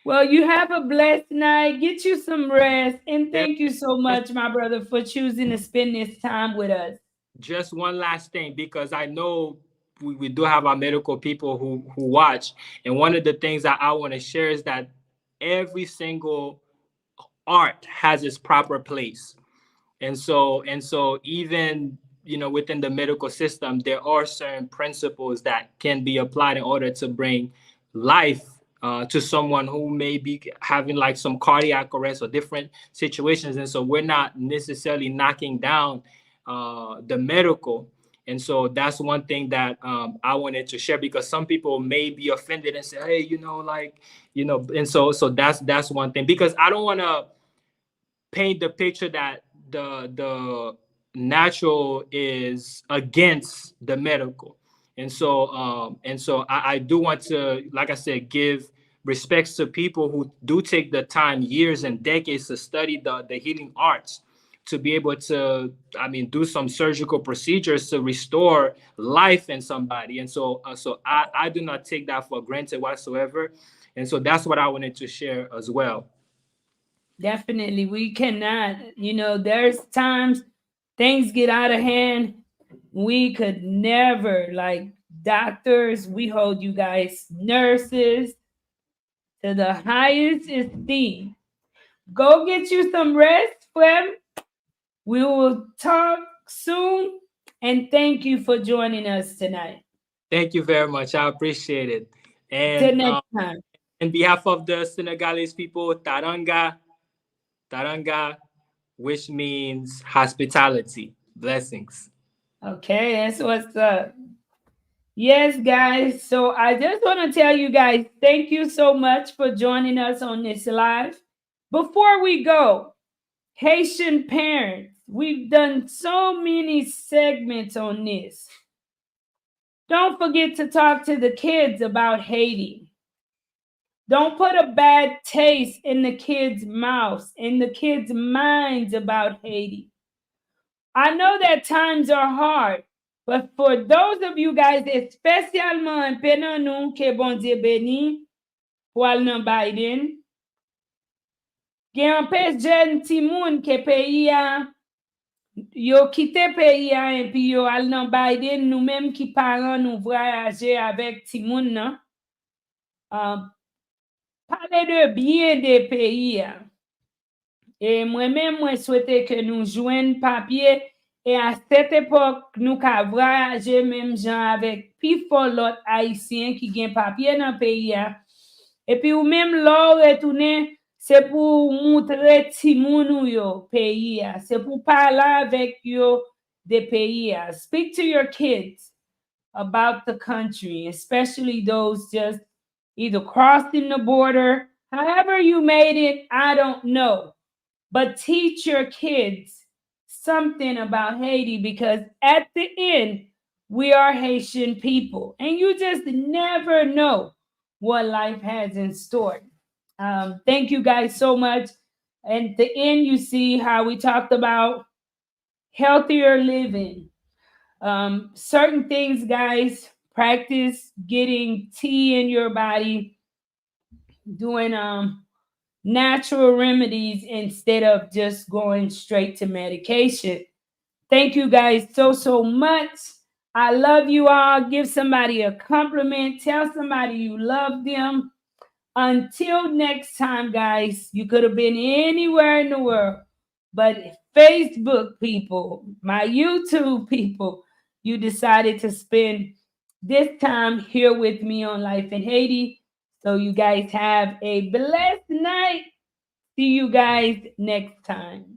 A: Well, you have a blessed night. Get you some rest. And
B: Yeah.
A: thank you so
B: Just,
A: much, my brother, for choosing to spend this time with us.
B: just one last thing, because I know we do have our medical people who watch, and one of the things that I want to share is that every single art has its proper place. And so even within the medical system there are certain principles that can be applied in order to bring life to someone who may be having like some cardiac arrest or different situations. And so we're not necessarily knocking down the medical. And so that's one thing that I wanted to share, because some people may be offended and say, hey, and so that's one thing, because I don't want to paint the picture that the natural is against the medical. And so I do want to, like I said, give respects to people who do take the time, years and decades, to study the healing arts, to be able to, do some surgical procedures to restore life in somebody. And so I do not take that for granted whatsoever. And so that's what I wanted to share as well.
A: Definitely. We cannot, there's times things get out of hand. We could never, like doctors, we hold you guys, nurses, to the highest esteem. Go get you some rest, Flem. We will talk soon. And thank you for joining us tonight.
B: Thank you very much. I appreciate it.
A: Till
B: And
A: next time.
B: on behalf of the Senegalese people, Taranga, which means hospitality, blessings.
A: Okay, that's what's up. Yes, guys. So I just want to tell you guys, thank you so much for joining us on this live. Before we go, Haitian parents, we've done so many segments on this. Don't forget to talk to the kids about Haiti. Don't put a bad taste in the kids' mouths, in the kids' minds about Haiti. I know that times are hard, but for those of you guys, especially pendant nous que bon Dieu béni, pour aller dans Biden, gen un pes jen ti moun ke peyi a, yo kite peyi a, et puis yo al nan Biden, nou menm ki paran nou voyaje avec ti moun nan, pale de bien de peyi a. Et moi-même, moi souhaite que nous joignent papier Et à cette époque, nous ka voyager même gens avec pi fort l'autre haïtien qui gen papier dans le pays. Et puis ou même l'or retourner, c'est pour montrer ti moun yo pays. C'est pour parler avec yo des pays. Speak to your kids about the country, especially those just either crossing the border. However you made it, I don't know. But teach your kids something about Haiti because at the end, we are Haitian people. And you just never know what life has in store. Thank you guys so much. And at the end, you see how we talked about healthier living. Certain things, guys, practice getting tea in your body, doing natural remedies instead of just going straight to medication. Thank you guys so much. I love you all. Give somebody a compliment. Tell somebody you love them. Until next time, guys, you could have been anywhere in the world, but Facebook people, my YouTube people, you decided to spend this time here with me on Life in Haiti. So you guys have a blessed night. See you guys next time.